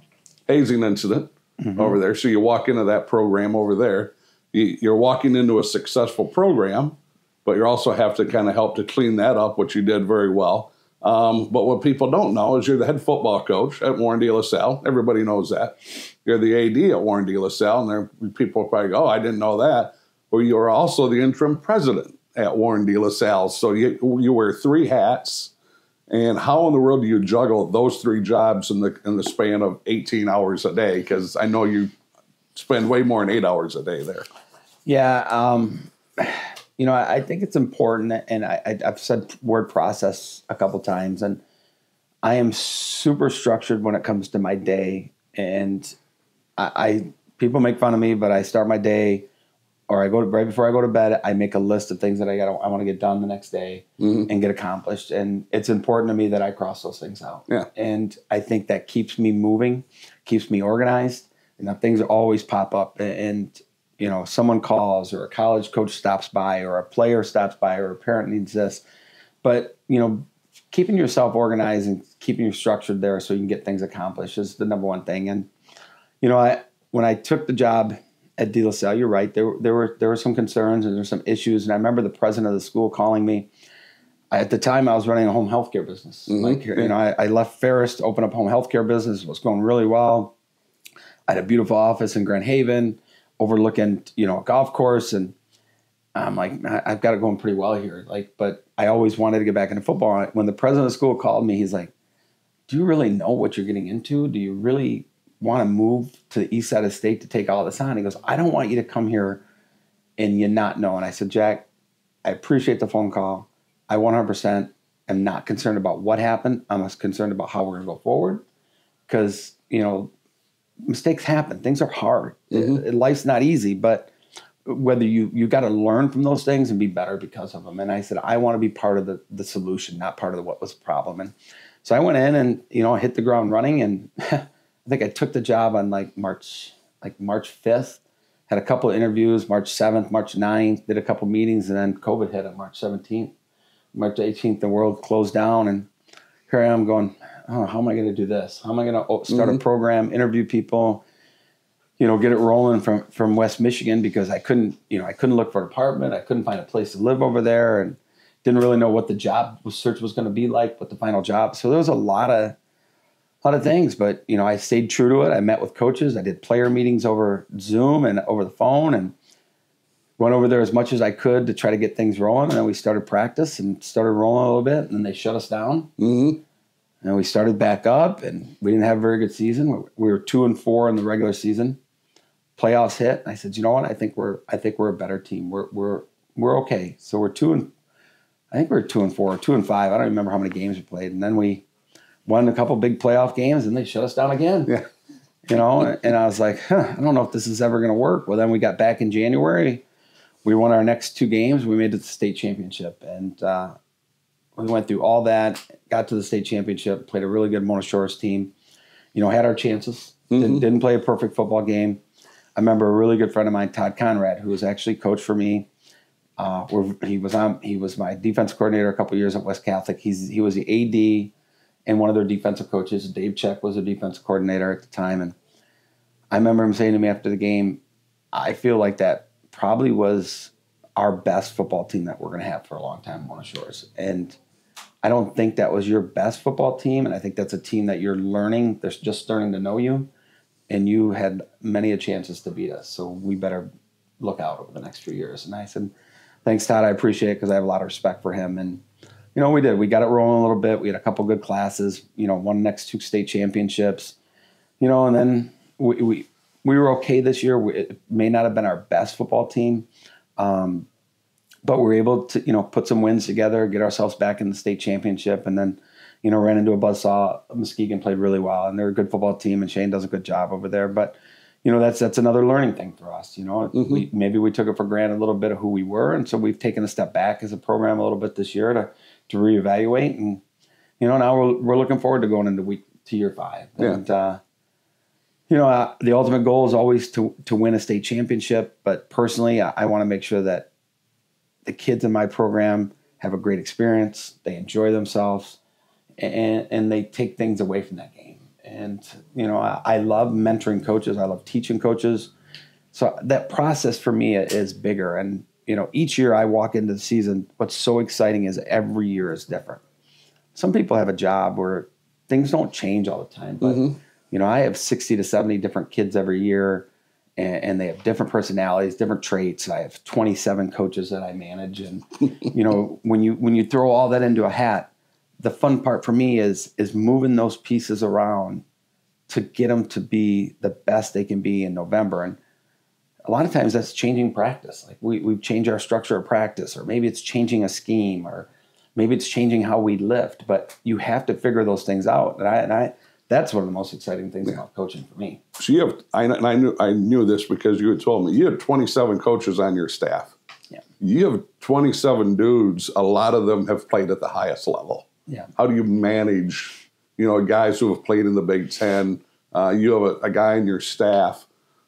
Speaker 1: hazing incident over there. So you walk into that program over there. You're walking into a successful program, but you also have to kind of help to clean that up, which you did very well. But what people don't know is you're the head football coach at Warren De La Salle. Everybody knows that. You're the AD at Warren De La Salle, and people probably go, oh, I didn't know that. Well, you're also the interim president at Warren De La Salle. So you wear three hats. And how in the world do you juggle those three jobs in the span of 18 hours a day? Because I know you spend way more than 8 hours a day there.
Speaker 2: Yeah. I think it's important, and I've said word process a couple times, and I am super structured when it comes to my day. And people make fun of me, but I start my day, or right before I go to bed, I make a list of things that I want to get done the next day and get accomplished. And it's important to me that I cross those things out. Yeah. And I think that keeps me moving, keeps me organized, and things always pop up. And someone calls, or a college coach stops by, or a player stops by, or a parent needs this. But, keeping yourself organized and keeping you structured there so you can get things accomplished is the number one thing. And, when I took the job at De La Salle, you're right, there were some concerns and there were some issues. And I remember the president of the school calling me. At the time, I was running a home healthcare business. Mm-hmm. I left Ferris to open up a home healthcare business. It was going really well. I had a beautiful office in Grand Haven, overlooking, a golf course. And I'm like, I've got it going pretty well here. But I always wanted to get back into football. When the president of the school called me, he's like, do you really know what you're getting into? Do you really want to move to the east side of the state to take all this on? He goes, I don't want you to come here and you not know. And I said, Jack, I appreciate the phone call. I 100% am not concerned about what happened. I'm concerned about how we're going to go forward. Because, mistakes happen. Things are hard. Mm-hmm. Life's not easy, but whether you got to learn from those things and be better because of them. And I said, I want to be part of the solution, not part of what was the problem. And so I went in and, I hit the ground running, and I think I took the job on March 5th, had a couple of interviews, March 7th, March 9th, did a couple meetings, and then COVID hit on March 17th. March 18th, the world closed down, and here I am going, oh, how am I going to do this? How am I going to start a program, interview people, get it rolling from West Michigan, because I couldn't look for an apartment. I couldn't find a place to live over there, and didn't really know what the job search was going to be like, what the final job. So there was a lot a lot of things, but, you know, I stayed true to it. I met with coaches. I did player meetings over Zoom and over the phone, and went over there as much as I could to try to get things rolling. And then we started practice and started rolling a little bit, and then they shut us down.
Speaker 1: Mm-hmm.
Speaker 2: And we started back up, and we didn't have a very good season. We were 2-4 in the regular season. Playoffs hit. I said, you know what? I think we're a better team. We're okay. So we're 2-4, or 2-5. I don't remember how many games we played. And then we won a couple big playoff games, and they shut us down again.
Speaker 1: Yeah.
Speaker 2: You know, and I was like, I don't know if this is ever going to work. Well, then we got back in January. We won our next 2 games. We made it to the state championship, and we went through all that, got to the state championship, played a really good Mona Shores team. You know, had our chances.
Speaker 1: Mm-hmm.
Speaker 2: Didn't play a perfect football game. I remember a really good friend of mine, Todd Conrad, who was actually coach for me. He was my defense coordinator a couple years at West Catholic. He was the AD and one of their defensive coaches. Dave Check was their defensive coordinator at the time, and I remember him saying to me after the game, I feel like that probably was our best football team that we're going to have for a long time, Mona Shores. And I don't think that was your best football team, and I think that's a team that you're learning. They're just starting to know you, and you had many a chances to beat us, so we better look out over the next few years. And I said, thanks, Todd. I appreciate it, because I have a lot of respect for him. And, you know, we did. We got it rolling a little bit. We had a couple good classes, you know, won the next 2 state championships, you know, and then we were okay this year. It may not have been our best football team, but we were able to, you know, put some wins together, get ourselves back in the state championship, and then, you know, ran into a buzzsaw. Muskegon played really well, and they're a good football team, and Shane does a good job over there. But, you know, that's another learning thing for us. You know,
Speaker 1: Mm-hmm.
Speaker 2: maybe we took it for granted a little bit of who we were, and so we've taken a step back as a program a little bit this year to reevaluate. And, you know, now we're looking forward to going into year 5.
Speaker 1: Yeah.
Speaker 2: And, you know, the ultimate goal is always to win a state championship. But personally, I want to make sure that the kids in my program have a great experience, they enjoy themselves, and they take things away from that game. And, you know, I love mentoring coaches. I love teaching coaches. So that process for me is bigger. And, you know, each year I walk into the season, what's so exciting is every year is different. Some people have a job where things don't change all the time, but
Speaker 1: Mm-hmm.
Speaker 2: you know, I have 60 to 70 different kids every year, and they have different personalities, different traits. I have 27 coaches that I manage. And, you know, when you throw all that into a hat, the fun part for me is moving those pieces around to get them to be the best they can be in November. And a lot of times that's changing practice. Like we've changed our structure of practice, or maybe it's changing a scheme, or maybe it's changing how we lift, but you have to figure those things out. And that's one of the most exciting things about coaching for me.
Speaker 1: So you have, I knew this because you had told me, you have 27 coaches on your staff.
Speaker 2: Yeah.
Speaker 1: You have 27 dudes. A lot of them have played at the highest level.
Speaker 2: Yeah.
Speaker 1: How do you manage, you know, guys who have played in the Big Ten? You have a guy on your staff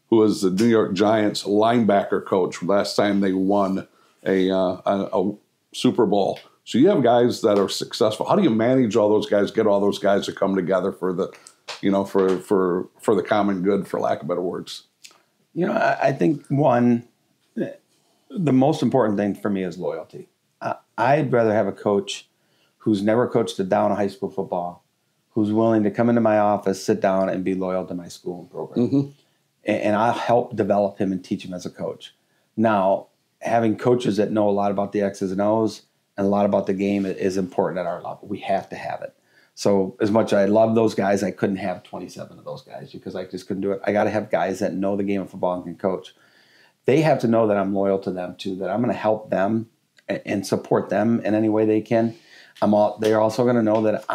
Speaker 1: who was the New York Giants linebacker coach last time they won a Super Bowl. So you have guys that are successful. How do you manage all those guys, get all those guys to come together for the, you know, for the common good, for lack of better words?
Speaker 2: You know, I think the most important thing for me is loyalty. I'd rather have a coach who's never coached a down of high school football, who's willing to come into my office, sit down, and be loyal to my school and program.
Speaker 1: Mm-hmm.
Speaker 2: And I'll help develop him and teach him as a coach. Now, having coaches that know a lot about the X's and O's and a lot about the game is important at our level. We have to have it. So as much as I love those guys, I couldn't have 27 of those guys because I just couldn't do it. I got to have guys that know the game of football and can coach. They have to know that I'm loyal to them too, that I'm going to help them and support them in any way they can. They're also going to know that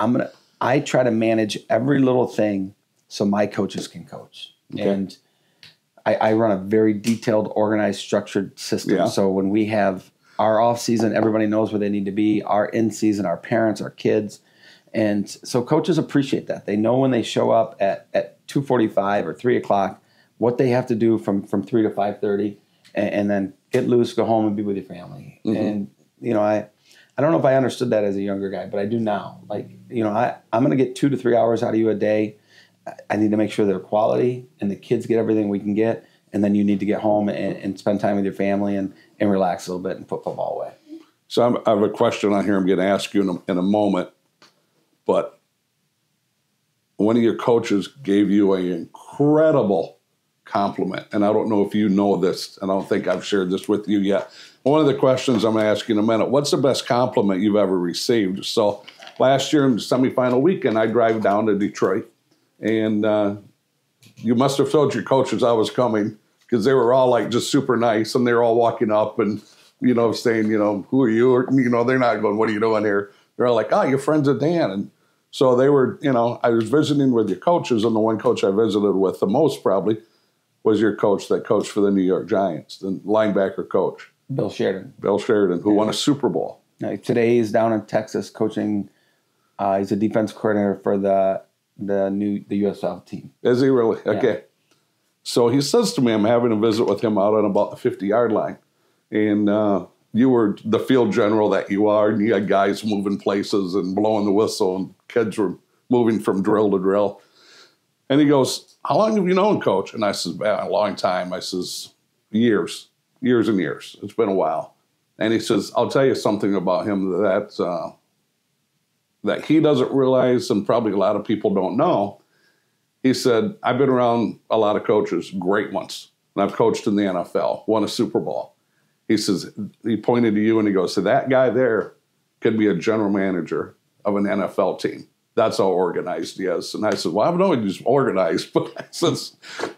Speaker 2: I try to manage every little thing so my coaches can coach. Okay. And I run a very detailed, organized, structured system.
Speaker 1: Yeah.
Speaker 2: So when we have our off season, everybody knows where they need to be. Our in season, our parents, our kids. And so coaches appreciate that. They know when they show up at 2:45 or 3 o'clock, what they have to do from 3 to 5:30, and then get loose, go home, and be with your family. Mm-hmm. And, you know, I don't know if I understood that as a younger guy, but I do now. Like, you know, I'm going to get 2 to 3 hours out of you a day. I need to make sure they're quality and the kids get everything we can get. And then you need to get home and spend time with your family and relax a little bit and put football away.
Speaker 1: So I have a question on here I'm going to ask you in a moment. But one of your coaches gave you an incredible compliment. And I don't know if you know this, and I don't think I've shared this with you yet. One of the questions I'm going to ask you in a minute, what's the best compliment you've ever received? So last year in the semifinal weekend, I drive down to Detroit, and you must have told your coaches I was coming, because they were all like just super nice, and they were all walking up and, saying, who are you? Or, they're not going, what are you doing here? They're all like, oh, you're friends of Dan. And so they were, I was visiting with your coaches, and the one coach I visited with the most probably was your coach that coached for the New York Giants, the linebacker coach.
Speaker 2: Bill Sheridan.
Speaker 1: Bill Sheridan, who won a Super Bowl.
Speaker 2: Today he's down in Texas coaching. He's a defense coordinator for the USL team.
Speaker 1: Is he really?
Speaker 2: Yeah.
Speaker 1: Okay. So he says to me, I'm having a visit with him out on about the 50-yard line. And you were the field general that you are, and you had guys moving places and blowing the whistle, and kids were moving from drill to drill. And he goes, how long have you known Coach? And I says, a long time. I says, years and years. It's been a while. And he says, I'll tell you something about him that he doesn't realize, and probably a lot of people don't know. He said, I've been around a lot of coaches, great ones, and I've coached in the NFL, won a Super Bowl. He says, he pointed to you and he goes, so that guy there could be a general manager of an NFL team. That's how organized he is. And I said, well, I don't know he's organized, but I says,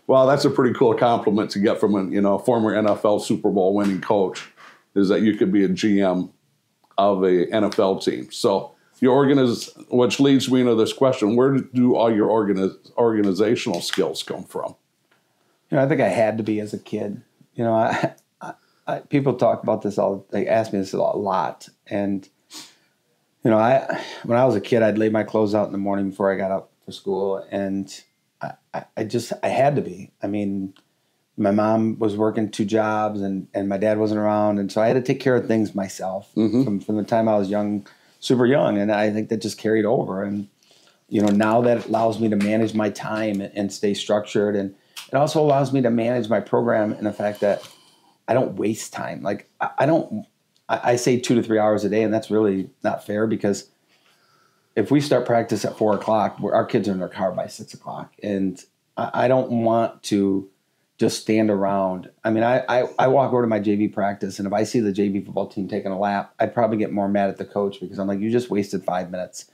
Speaker 1: well, that's a pretty cool compliment to get from a former NFL Super Bowl winning coach, is that you could be a GM of a NFL team. So which leads me into this question, where do all your organizational skills come from?
Speaker 2: I think I had to be as a kid. People talk about this they ask me this a lot. And, when I was a kid, I'd lay my clothes out in the morning before I got up for school. And I had to be. I mean, my mom was working 2 jobs and my dad wasn't around. And so I had to take care of things myself from the time I was young, super young. And I think that just carried over. And, now that allows me to manage my time and stay structured. And it also allows me to manage my program in the fact that I don't waste time. Like I say 2 to 3 hours a day, and that's really not fair, because if we start practice at 4 o'clock, our kids are in their car by 6 o'clock. And I don't want to just stand around. I mean, I walk over to my JV practice, and if I see the JV football team taking a lap, I'd probably get more mad at the coach, because I'm like, you just wasted 5 minutes.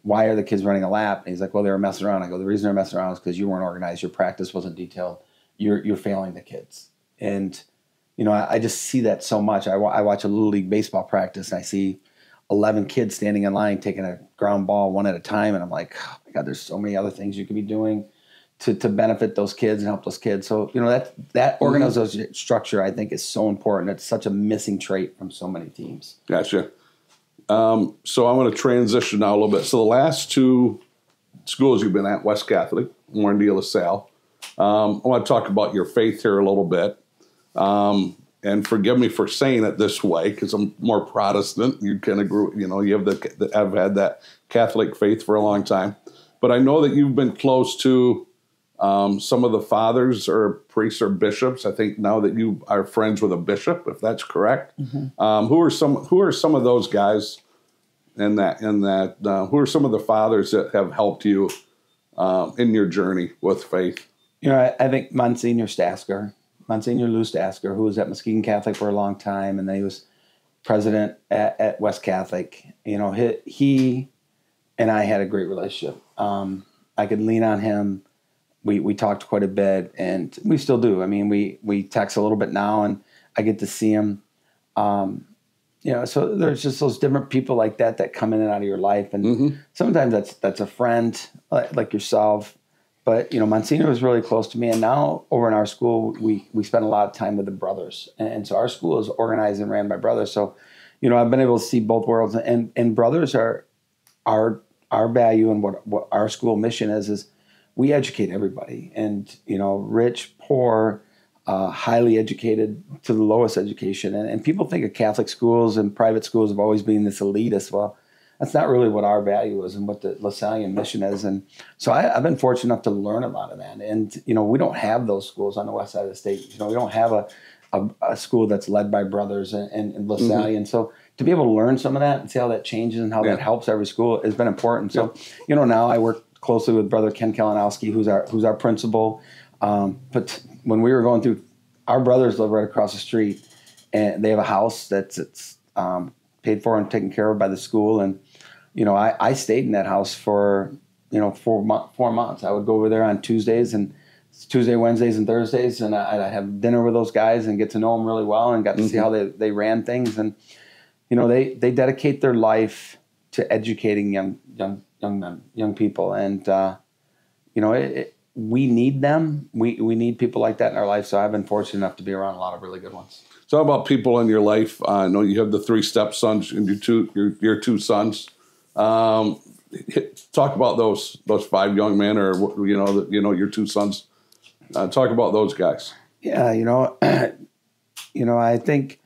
Speaker 2: Why are the kids running a lap? And he's like, well, they were messing around. I go, the reason they're messing around is because you weren't organized. Your practice wasn't detailed. You're failing the kids. And I just see that so much. I watch a Little League baseball practice, and I see 11 kids standing in line taking a ground ball one at a time. And I'm like, oh my God, there's so many other things you could be doing to benefit those kids and help those kids. So, that organizational structure, I think, is so important. It's such a missing trait from so many teams.
Speaker 1: Gotcha. So I'm going to transition now a little bit. So the last 2 schools you've been at, West Catholic, Warren de La Salle. I want to talk about your faith here a little bit. And forgive me for saying it this way, because I'm more Protestant. You kind of grew, you have I've had that Catholic faith for a long time. But I know that you've been close to some of the fathers or priests or bishops. I think now that you are friends with a bishop, if that's correct. Mm-hmm. Who are some of those guys who are some of the fathers that have helped you in your journey with faith?
Speaker 2: I think Monsignor Lou Stasker, who was at Muskegon Catholic for a long time, and then he was president at West Catholic. He and I had a great relationship. I could lean on him. We talked quite a bit, and we still do. I mean, we text a little bit now, and I get to see him. So there's just those different people like that come in and out of your life, and sometimes that's a friend like yourself. But, Monsignor was really close to me. And now over in our school, we spend a lot of time with the brothers. And so our school is organized and ran by brothers. So, I've been able to see both worlds. And brothers are our value, and what our school mission is we educate everybody. And, rich, poor, highly educated to the lowest education. And people think of Catholic schools and private schools have always been this elitist. Well, that's not really what our value is and what the LaSallian mission is. And so I've been fortunate enough to learn a lot of that. And, we don't have those schools on the west side of the state. We don't have a school that's led by brothers and LaSallian. So to be able to learn some of that and see how that changes and how that helps every school has been important. So, now I work closely with Brother Ken Kalinowski, who's our principal. But when we were going through, our brothers live right across the street, and they have a house it's paid for and taken care of by the school. And I stayed in that house for 4 months. I would go over there on Tuesdays, Wednesdays, and Thursdays, and I'd have dinner with those guys and get to know them really well, and got to see how they ran things. And they dedicate their life to educating young men, young people, and we need them. We need people like that in our life. So I've been fortunate enough to be around a lot of really good ones.
Speaker 1: So how about people in your life? I know you have the 3 stepsons and your 2 sons. Talk about those 5 young men, or your 2 sons. Talk about those guys. Yeah,
Speaker 2: I think,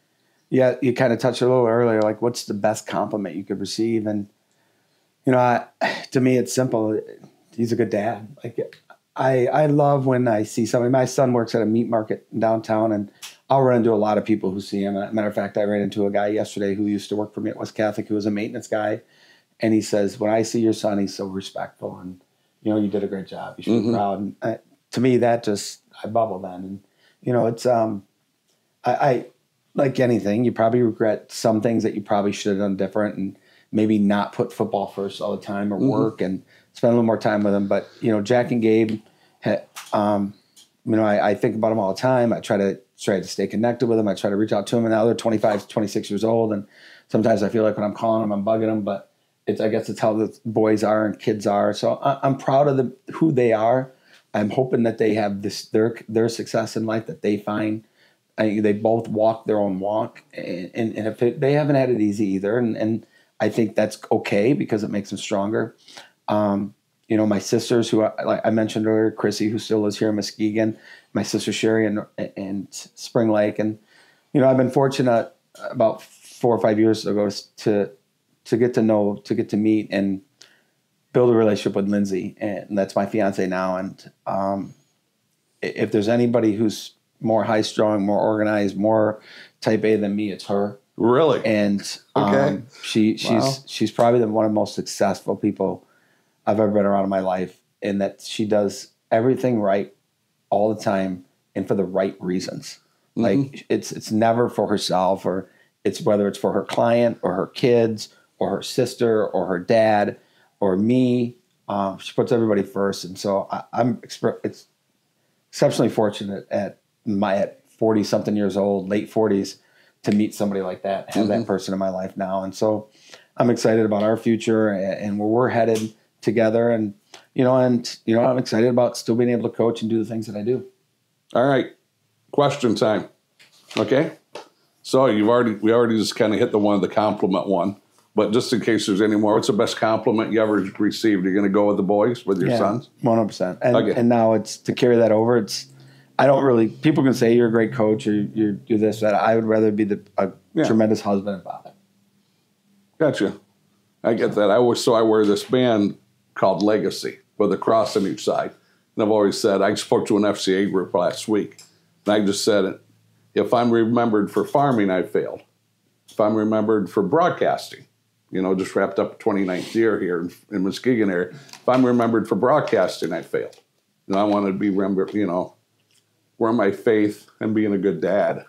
Speaker 2: you kind of touched a little earlier, like what's the best compliment you could receive? And, to me, it's simple. He's a good dad. Like I love when I see somebody. My son works at a meat market downtown, and I'll run into a lot of people who see him. Matter of fact, I ran into a guy yesterday who used to work for me at West Catholic, who was a maintenance guy. And he says, when I see your son, he's so respectful, and, you did a great job. You should be proud. And to me, that just, I bubble then. And, it's, I like anything, you probably regret some things that you probably should have done different, and maybe not put football first all the time, or work, and spend a little more time with them. But, Jack and Gabe, I think about them all the time. I try to stay connected with them. I try to reach out to them, and now they're 25, 26 years old. And sometimes I feel like when I'm calling them, I'm bugging them, but I guess it's how the boys are and kids are. So I'm proud of who they are. I'm hoping that they have their success in life that they find. They both walk their own walk, and if they haven't had it easy either, and I think that's okay because it makes them stronger. My sisters, who I mentioned earlier, Chrissy, who still lives here in Muskegon, my sister Sherry and Spring Lake, and I've been fortunate about 4 or 5 years ago to get to meet and build a relationship with Lindsay, and that's my fiance now. And if there's anybody who's more high strung, more organized, more type A than me, it's her.
Speaker 1: Really?
Speaker 2: And
Speaker 1: okay.
Speaker 2: She's probably one of the most successful people I've ever been around in my life, in that she does everything right all the time and for the right reasons. Like it's never for herself, or it's whether it's for her client or her kids or her sister or her dad or me. She puts everybody first. And so I'm exceptionally fortunate at 40 something years old, late 40s, to meet somebody like that, have that person in my life now. And so I'm excited about our future and where we're headed together. And, I'm excited about still being able to coach and do the things that I do.
Speaker 1: All right. Question time. Okay. So we already just kind of hit the compliment one. But just in case there's any more, what's the best compliment you ever received? You're going to go with the boys, with your sons?
Speaker 2: 100%. And now it's to carry that over. People can say you're a great coach or you do this, that. I would rather be a tremendous husband and father.
Speaker 1: Gotcha. I get that. I wear this band called Legacy with a cross on each side. And I've always said, I spoke to an FCA group last week, and I just said, if I'm remembered for farming, I failed. If I'm remembered for broadcasting, just wrapped up 29th year here in Muskegon area. If I'm remembered for broadcasting, I failed. I want to be remembered, where my faith and being a good dad.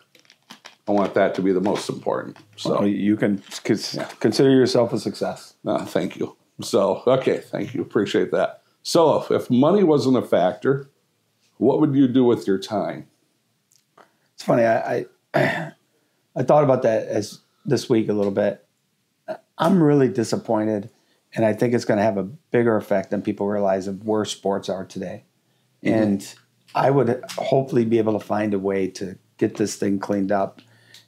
Speaker 1: I want that to be the most important. So
Speaker 2: you can consider yourself a success.
Speaker 1: Thank you. So, okay, thank you. Appreciate that. So if money wasn't a factor, what would you do with your time?
Speaker 2: It's funny. I thought about that as this week a little bit. I'm really disappointed, and I think it's going to have a bigger effect than people realize of where sports are today. And I would hopefully be able to find a way to get this thing cleaned up,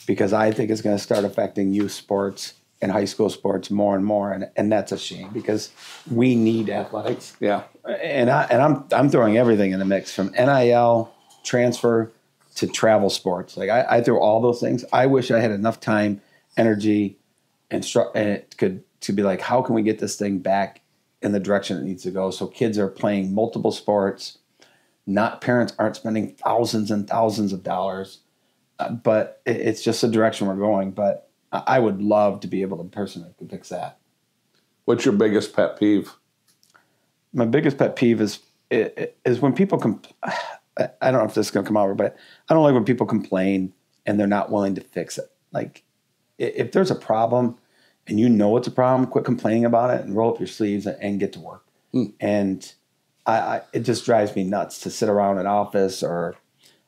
Speaker 2: because I think it's going to start affecting youth sports and high school sports more and more, and that's a shame because we need athletics.
Speaker 1: Yeah,
Speaker 2: and I'm throwing everything in the mix, from NIL, transfer to travel sports. Like I throw all those things. I wish I had enough time, energy, and to be like, how can we get this thing back in the direction it needs to go? So kids are playing multiple sports. Parents aren't spending thousands and thousands of dollars, but it's just the direction we're going. But I would love to be able to person that could fix that.
Speaker 1: What's your biggest pet peeve?
Speaker 2: my biggest pet peeve is when people I don't know if this is going to come over, but I don't like when people complain and they're not willing to fix it. Like if there's a problem and you know it's a problem, quit complaining about it and roll up your sleeves and get to work. And it just drives me nuts to sit around an office. Or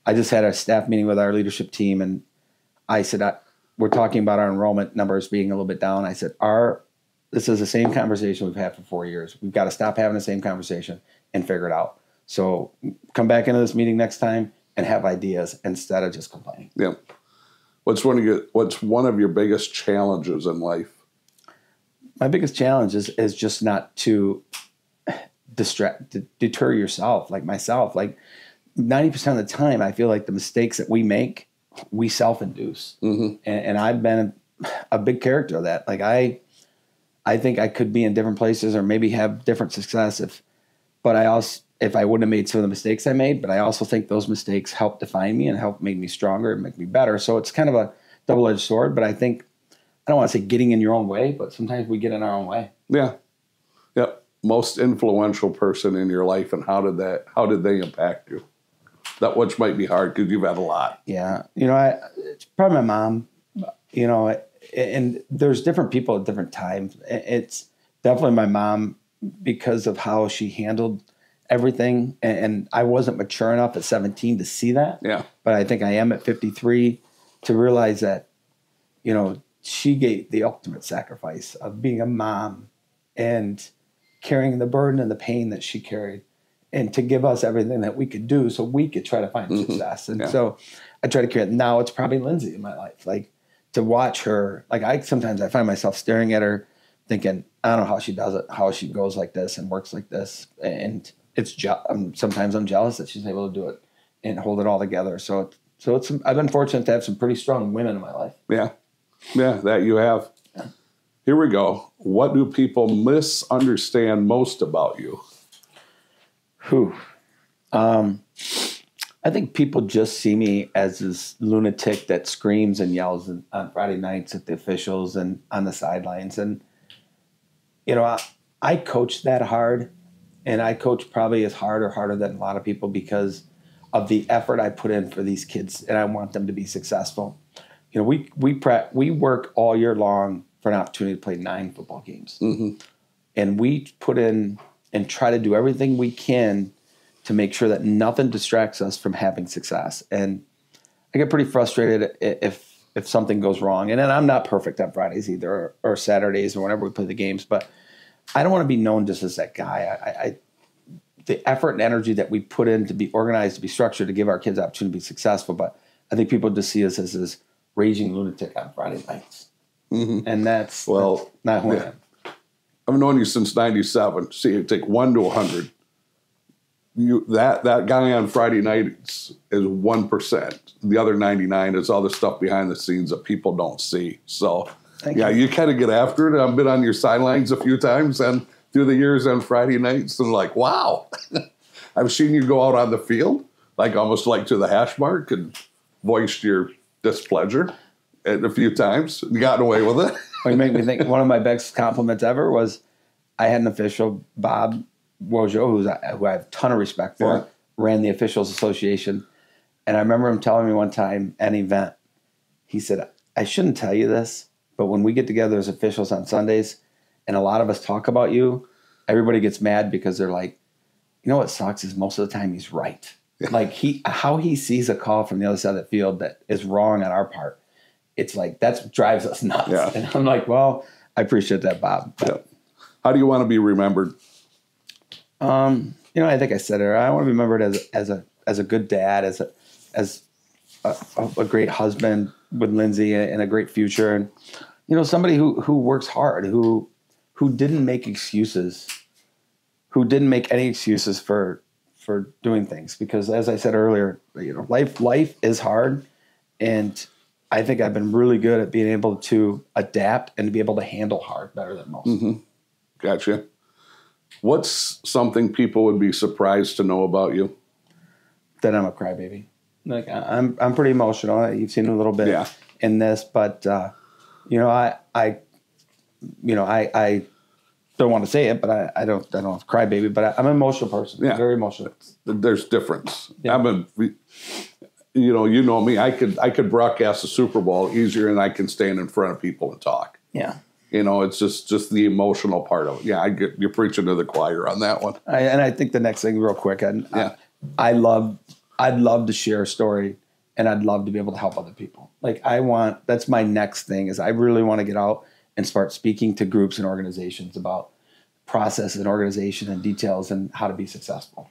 Speaker 2: I just had a staff meeting with our leadership team, and I said, we're talking about our enrollment numbers being a little bit down. I said, this is the same conversation we've had for 4 years. We've got to stop having the same conversation and figure it out. So come back into this meeting next time and have ideas instead of just complaining.
Speaker 1: Yeah. What's one of your biggest challenges in life?
Speaker 2: My biggest challenge is just not to deter yourself, like myself. Like 90% of the time, I feel like the mistakes that we make, we self-induce. And I've been a big character of that. Like I think I could be in different places or maybe have different success if I wouldn't have made some of the mistakes I made. But I also think those mistakes help define me and help make me stronger and make me better. So it's kind of a double-edged sword. But I think, I don't want to say getting in your own way, but sometimes we get in our own way. Yeah.
Speaker 1: Yep. Most influential person in your life, and how did they impact you? That which might be hard because you've had a lot.
Speaker 2: Yeah. It's probably my mom, and there's different people at different times. It's definitely my mom because of how she handled everything. And I wasn't mature enough at 17 to see that.
Speaker 1: Yeah.
Speaker 2: But I think I am at 53 to realize that, she gave the ultimate sacrifice of being a mom and carrying the burden and the pain that she carried, and to give us everything that we could do so we could try to find success. And so I try to carry it. Now it's probably Lindsay in my life. Like to watch her, like sometimes I find myself staring at her thinking, I don't know how she does it, how she goes like this and works like this. And sometimes I'm jealous that she's able to do it and hold it all together. So I've been fortunate to have some pretty strong women in my life.
Speaker 1: Yeah. Yeah, that you have. Yeah. Here we go. What do people misunderstand most about you?
Speaker 2: I think people just see me as this lunatic that screams and yells on Friday nights at the officials and on the sidelines. And, I coach that hard, and I coach probably as hard or harder than a lot of people because of the effort I put in for these kids, and I want them to be successful. We work all year long for an opportunity to play 9 football games. And we put in and try to do everything we can to make sure that nothing distracts us from having success. And I get pretty frustrated if something goes wrong. And then I'm not perfect on Fridays either, or Saturdays or whenever we play the games. But I don't want to be known just as that guy. The effort and energy that we put in to be organized, to be structured, to give our kids the opportunity to be successful. But I think people just see us as this raging lunatic on Friday nights. And that's not who I am.
Speaker 1: I've known you since 97. See, you take 1 to 100. That guy on Friday nights is 1%. The other 99 is all the stuff behind the scenes that people don't see. So, you kind of get after it. I've been on your sidelines a few times and through the years on Friday nights, and like, wow. I've seen you go out on the field, like almost like to the hash mark, and voiced your displeasure a few times and gotten away with it.
Speaker 2: You make me think one of my best compliments ever was I had an official, Bob Wojo, who I have a ton of respect for, ran the Officials Association. And I remember him telling me one time at an event, he said, I shouldn't tell you this, but when we get together as officials on Sundays and a lot of us talk about you, everybody gets mad because they're like, what sucks is most of the time he's right. Like how he sees a call from the other side of the field that is wrong on our part. It's like, that drives us nuts. Yeah. And I'm like, well, I appreciate that, Bob.
Speaker 1: How do you want to be remembered?
Speaker 2: I think I said it. I want to be remembered as a good dad, as a great husband with Lindsay, and a great future, and somebody who works hard, who didn't make excuses, who didn't make any excuses for doing things. Because as I said earlier, life is hard, and I think I've been really good at being able to adapt and to be able to handle hard better than most.
Speaker 1: Gotcha. What's something people would be surprised to know about you?
Speaker 2: That I'm a crybaby. Like I'm pretty emotional. You've seen a little bit in this, but I don't want to say it, but I don't crybaby, but I'm an emotional person.
Speaker 1: Yeah.
Speaker 2: Very emotional.
Speaker 1: There's difference.
Speaker 2: Yeah.
Speaker 1: You know me. I could broadcast a Super Bowl easier than I can stand in front of people and talk.
Speaker 2: Yeah.
Speaker 1: It's just the emotional part of it. Yeah, you're preaching to the choir on that one.
Speaker 2: And I think the next thing, real quick, I'd love to share a story, and I'd love to be able to help other people. Like that's my next thing is I really want to get out and start speaking to groups and organizations about process and organization and details and how to be successful.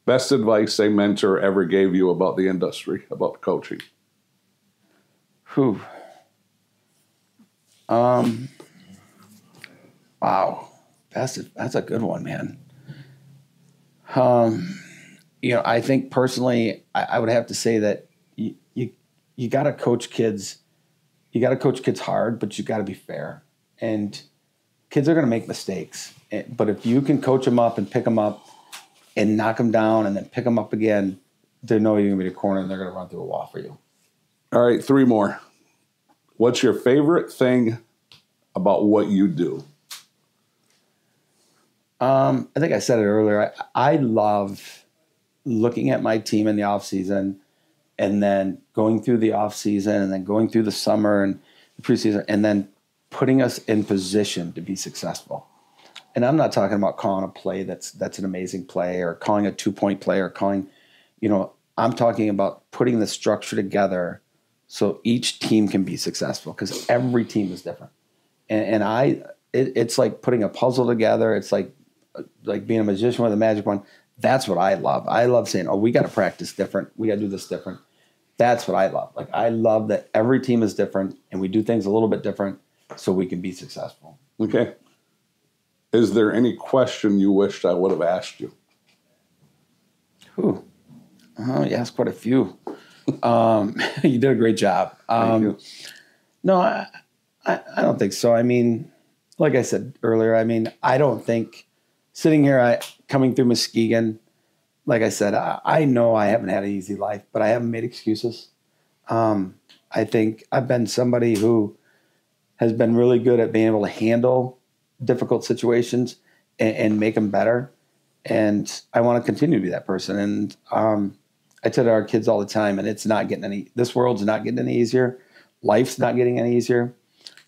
Speaker 1: Best advice a mentor ever gave you about the industry, about coaching?
Speaker 2: Whew. Wow. That's a good one, man. I think personally, I would have to say that you got to coach kids. You got to coach kids hard, but you got to be fair. And kids are going to make mistakes. But if you can coach them up and pick them up and knock them down and then pick them up again, they know you're going to be the corner and they're going to run through a wall for you.
Speaker 1: All right, 3 more. What's your favorite thing about what you do?
Speaker 2: I think I said it earlier. I love looking at my team in the off season and then going through the off season and then going through the summer and the preseason and then putting us in position to be successful. And I'm not talking about calling a play that's an amazing play or calling a 2-point play or calling, I'm talking about putting the structure together so each team can be successful because every team is different. And it's like putting a puzzle together. It's like being a magician with a magic wand. That's what I love. I love saying, we got to practice different. We got to do this different. That's what I love. Like, I love that every team is different and we do things a little bit different so we can be successful.
Speaker 1: Okay. Is there any question you wished I would have asked you?
Speaker 2: You asked quite a few. You did a great job.
Speaker 1: Thank you.
Speaker 2: No, I don't think so. I mean, like I said earlier, I don't think sitting here, coming through Muskegon, like I said, I know I haven't had an easy life, but I haven't made excuses. I think I've been somebody who has been really good at being able to handle difficult situations and make them better. And I want to continue to be that person. And I tell our kids all the time, and this world's not getting any easier. Life's not getting any easier.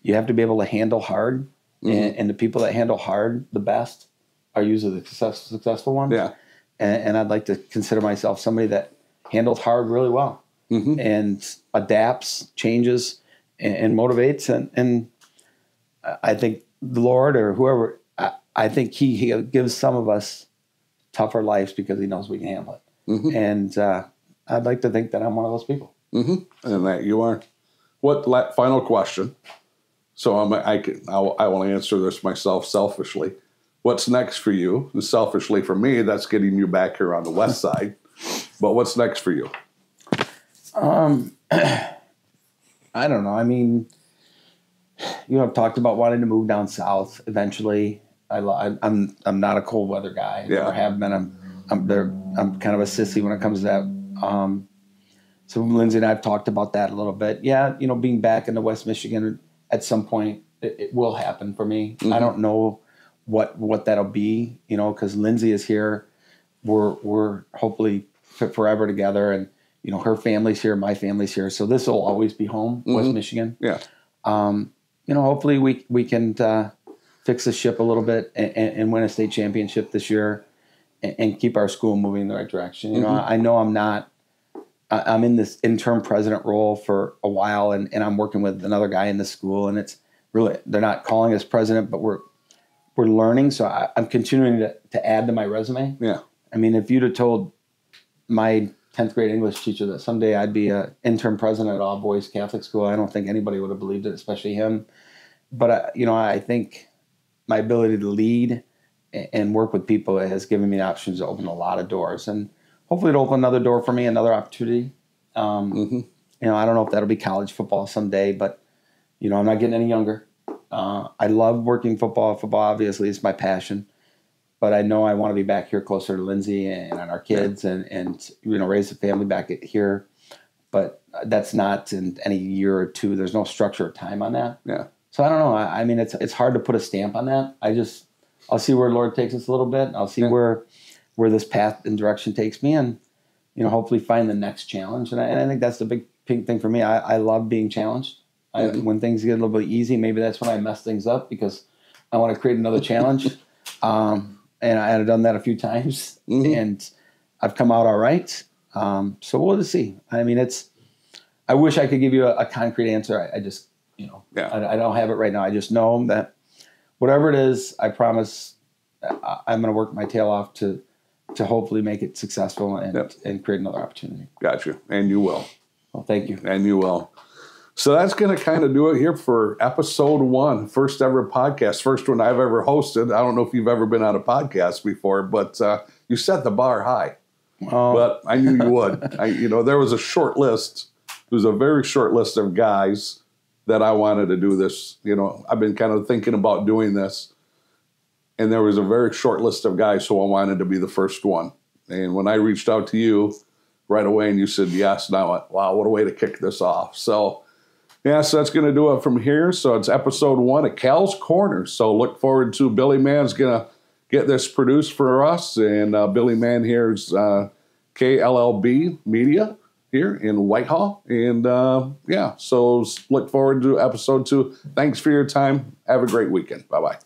Speaker 2: You have to be able to handle hard. Mm-hmm. And the people that handle hard the best are usually the successful ones. Yeah. And I'd like to consider myself somebody that handles hard really well. Mm-hmm. And adapts, changes, and motivates. And I think the Lord or whoever, I think he gives some of us tougher lives because he knows we can handle it. Mm-hmm. And I'd like to think that I'm one of those people.
Speaker 1: Mm-hmm. And that you are. Final question. So I will answer this myself selfishly. What's next for you? And selfishly for me, that's getting you back here on the west side. But what's next for you?
Speaker 2: I don't know. I mean, I've talked about wanting to move down south eventually. I'm not a cold weather guy. I never have been. I'm kind of a sissy when it comes to that. So Lindsay and I have talked about that a little bit. Yeah, being back in the West Michigan at some point, it will happen for me. Mm-hmm. I don't know what that'll be, because Lindsay is here. We're hopefully forever together, and her family's here, my family's here, so this will always be home, mm-hmm. West Michigan. Yeah. Hopefully we can fix the ship a little bit and win a state championship this year, and keep our school moving in the right direction. Mm-hmm. I know I'm in this interim president role for a while, and I'm working with another guy in the school, and it's really, they're not calling us president, but we're learning. So I'm continuing to add to my resume. Yeah. I mean, if you'd have told my 10th grade English teacher that someday I'd be an interim president at all boys Catholic school, I don't think anybody would have believed it, especially him. But I think my ability to lead and work with people has given me the options to open a lot of doors, and hopefully it'll open another door for me, another opportunity. Mm-hmm. I don't know if that'll be college football someday, but I'm not getting any younger. I love working football. Football obviously is my passion, but I know I want to be back here closer to Lindsay and our kids, and raise the family back here. But that's not in any year or two. There's no structure or time on that. Yeah. So I don't know. I mean, it's hard to put a stamp on that. I'll see where the Lord takes us a little bit. I'll see where this path and direction takes me, and hopefully find the next challenge. And I think that's the big thing for me. I love being challenged. When things get a little bit easy, maybe that's when I mess things up because I want to create another challenge. And I had done that a few times, and I've come out all right. So we'll just see. I mean, I wish I could give you a concrete answer. I just, I don't have it right now. I just know that whatever it is, I promise I'm going to work my tail off to hopefully make it successful and create another opportunity.
Speaker 1: Gotcha. And you will.
Speaker 2: Well, thank you.
Speaker 1: And you will. So that's going to kind of do it here for episode 1, first ever podcast, first one I've ever hosted. I don't know if you've ever been on a podcast before, but you set the bar high. But I knew you would. There was a short list. There was a very short list of guys that I wanted to do this. I've been kind of thinking about doing this. And there was a very short list of guys who I wanted to be the first one. And when I reached out to you right away and you said yes, and I went, wow, what a way to kick this off. So so that's going to do it from here. So it's episode 1 of Cal's Corner. So look forward to Billy Mann's going to get this produced for us. And Billy Mann here is KLLB Media here in Whitehall. And so look forward to episode 2. Thanks for your time. Have a great weekend. Bye-bye.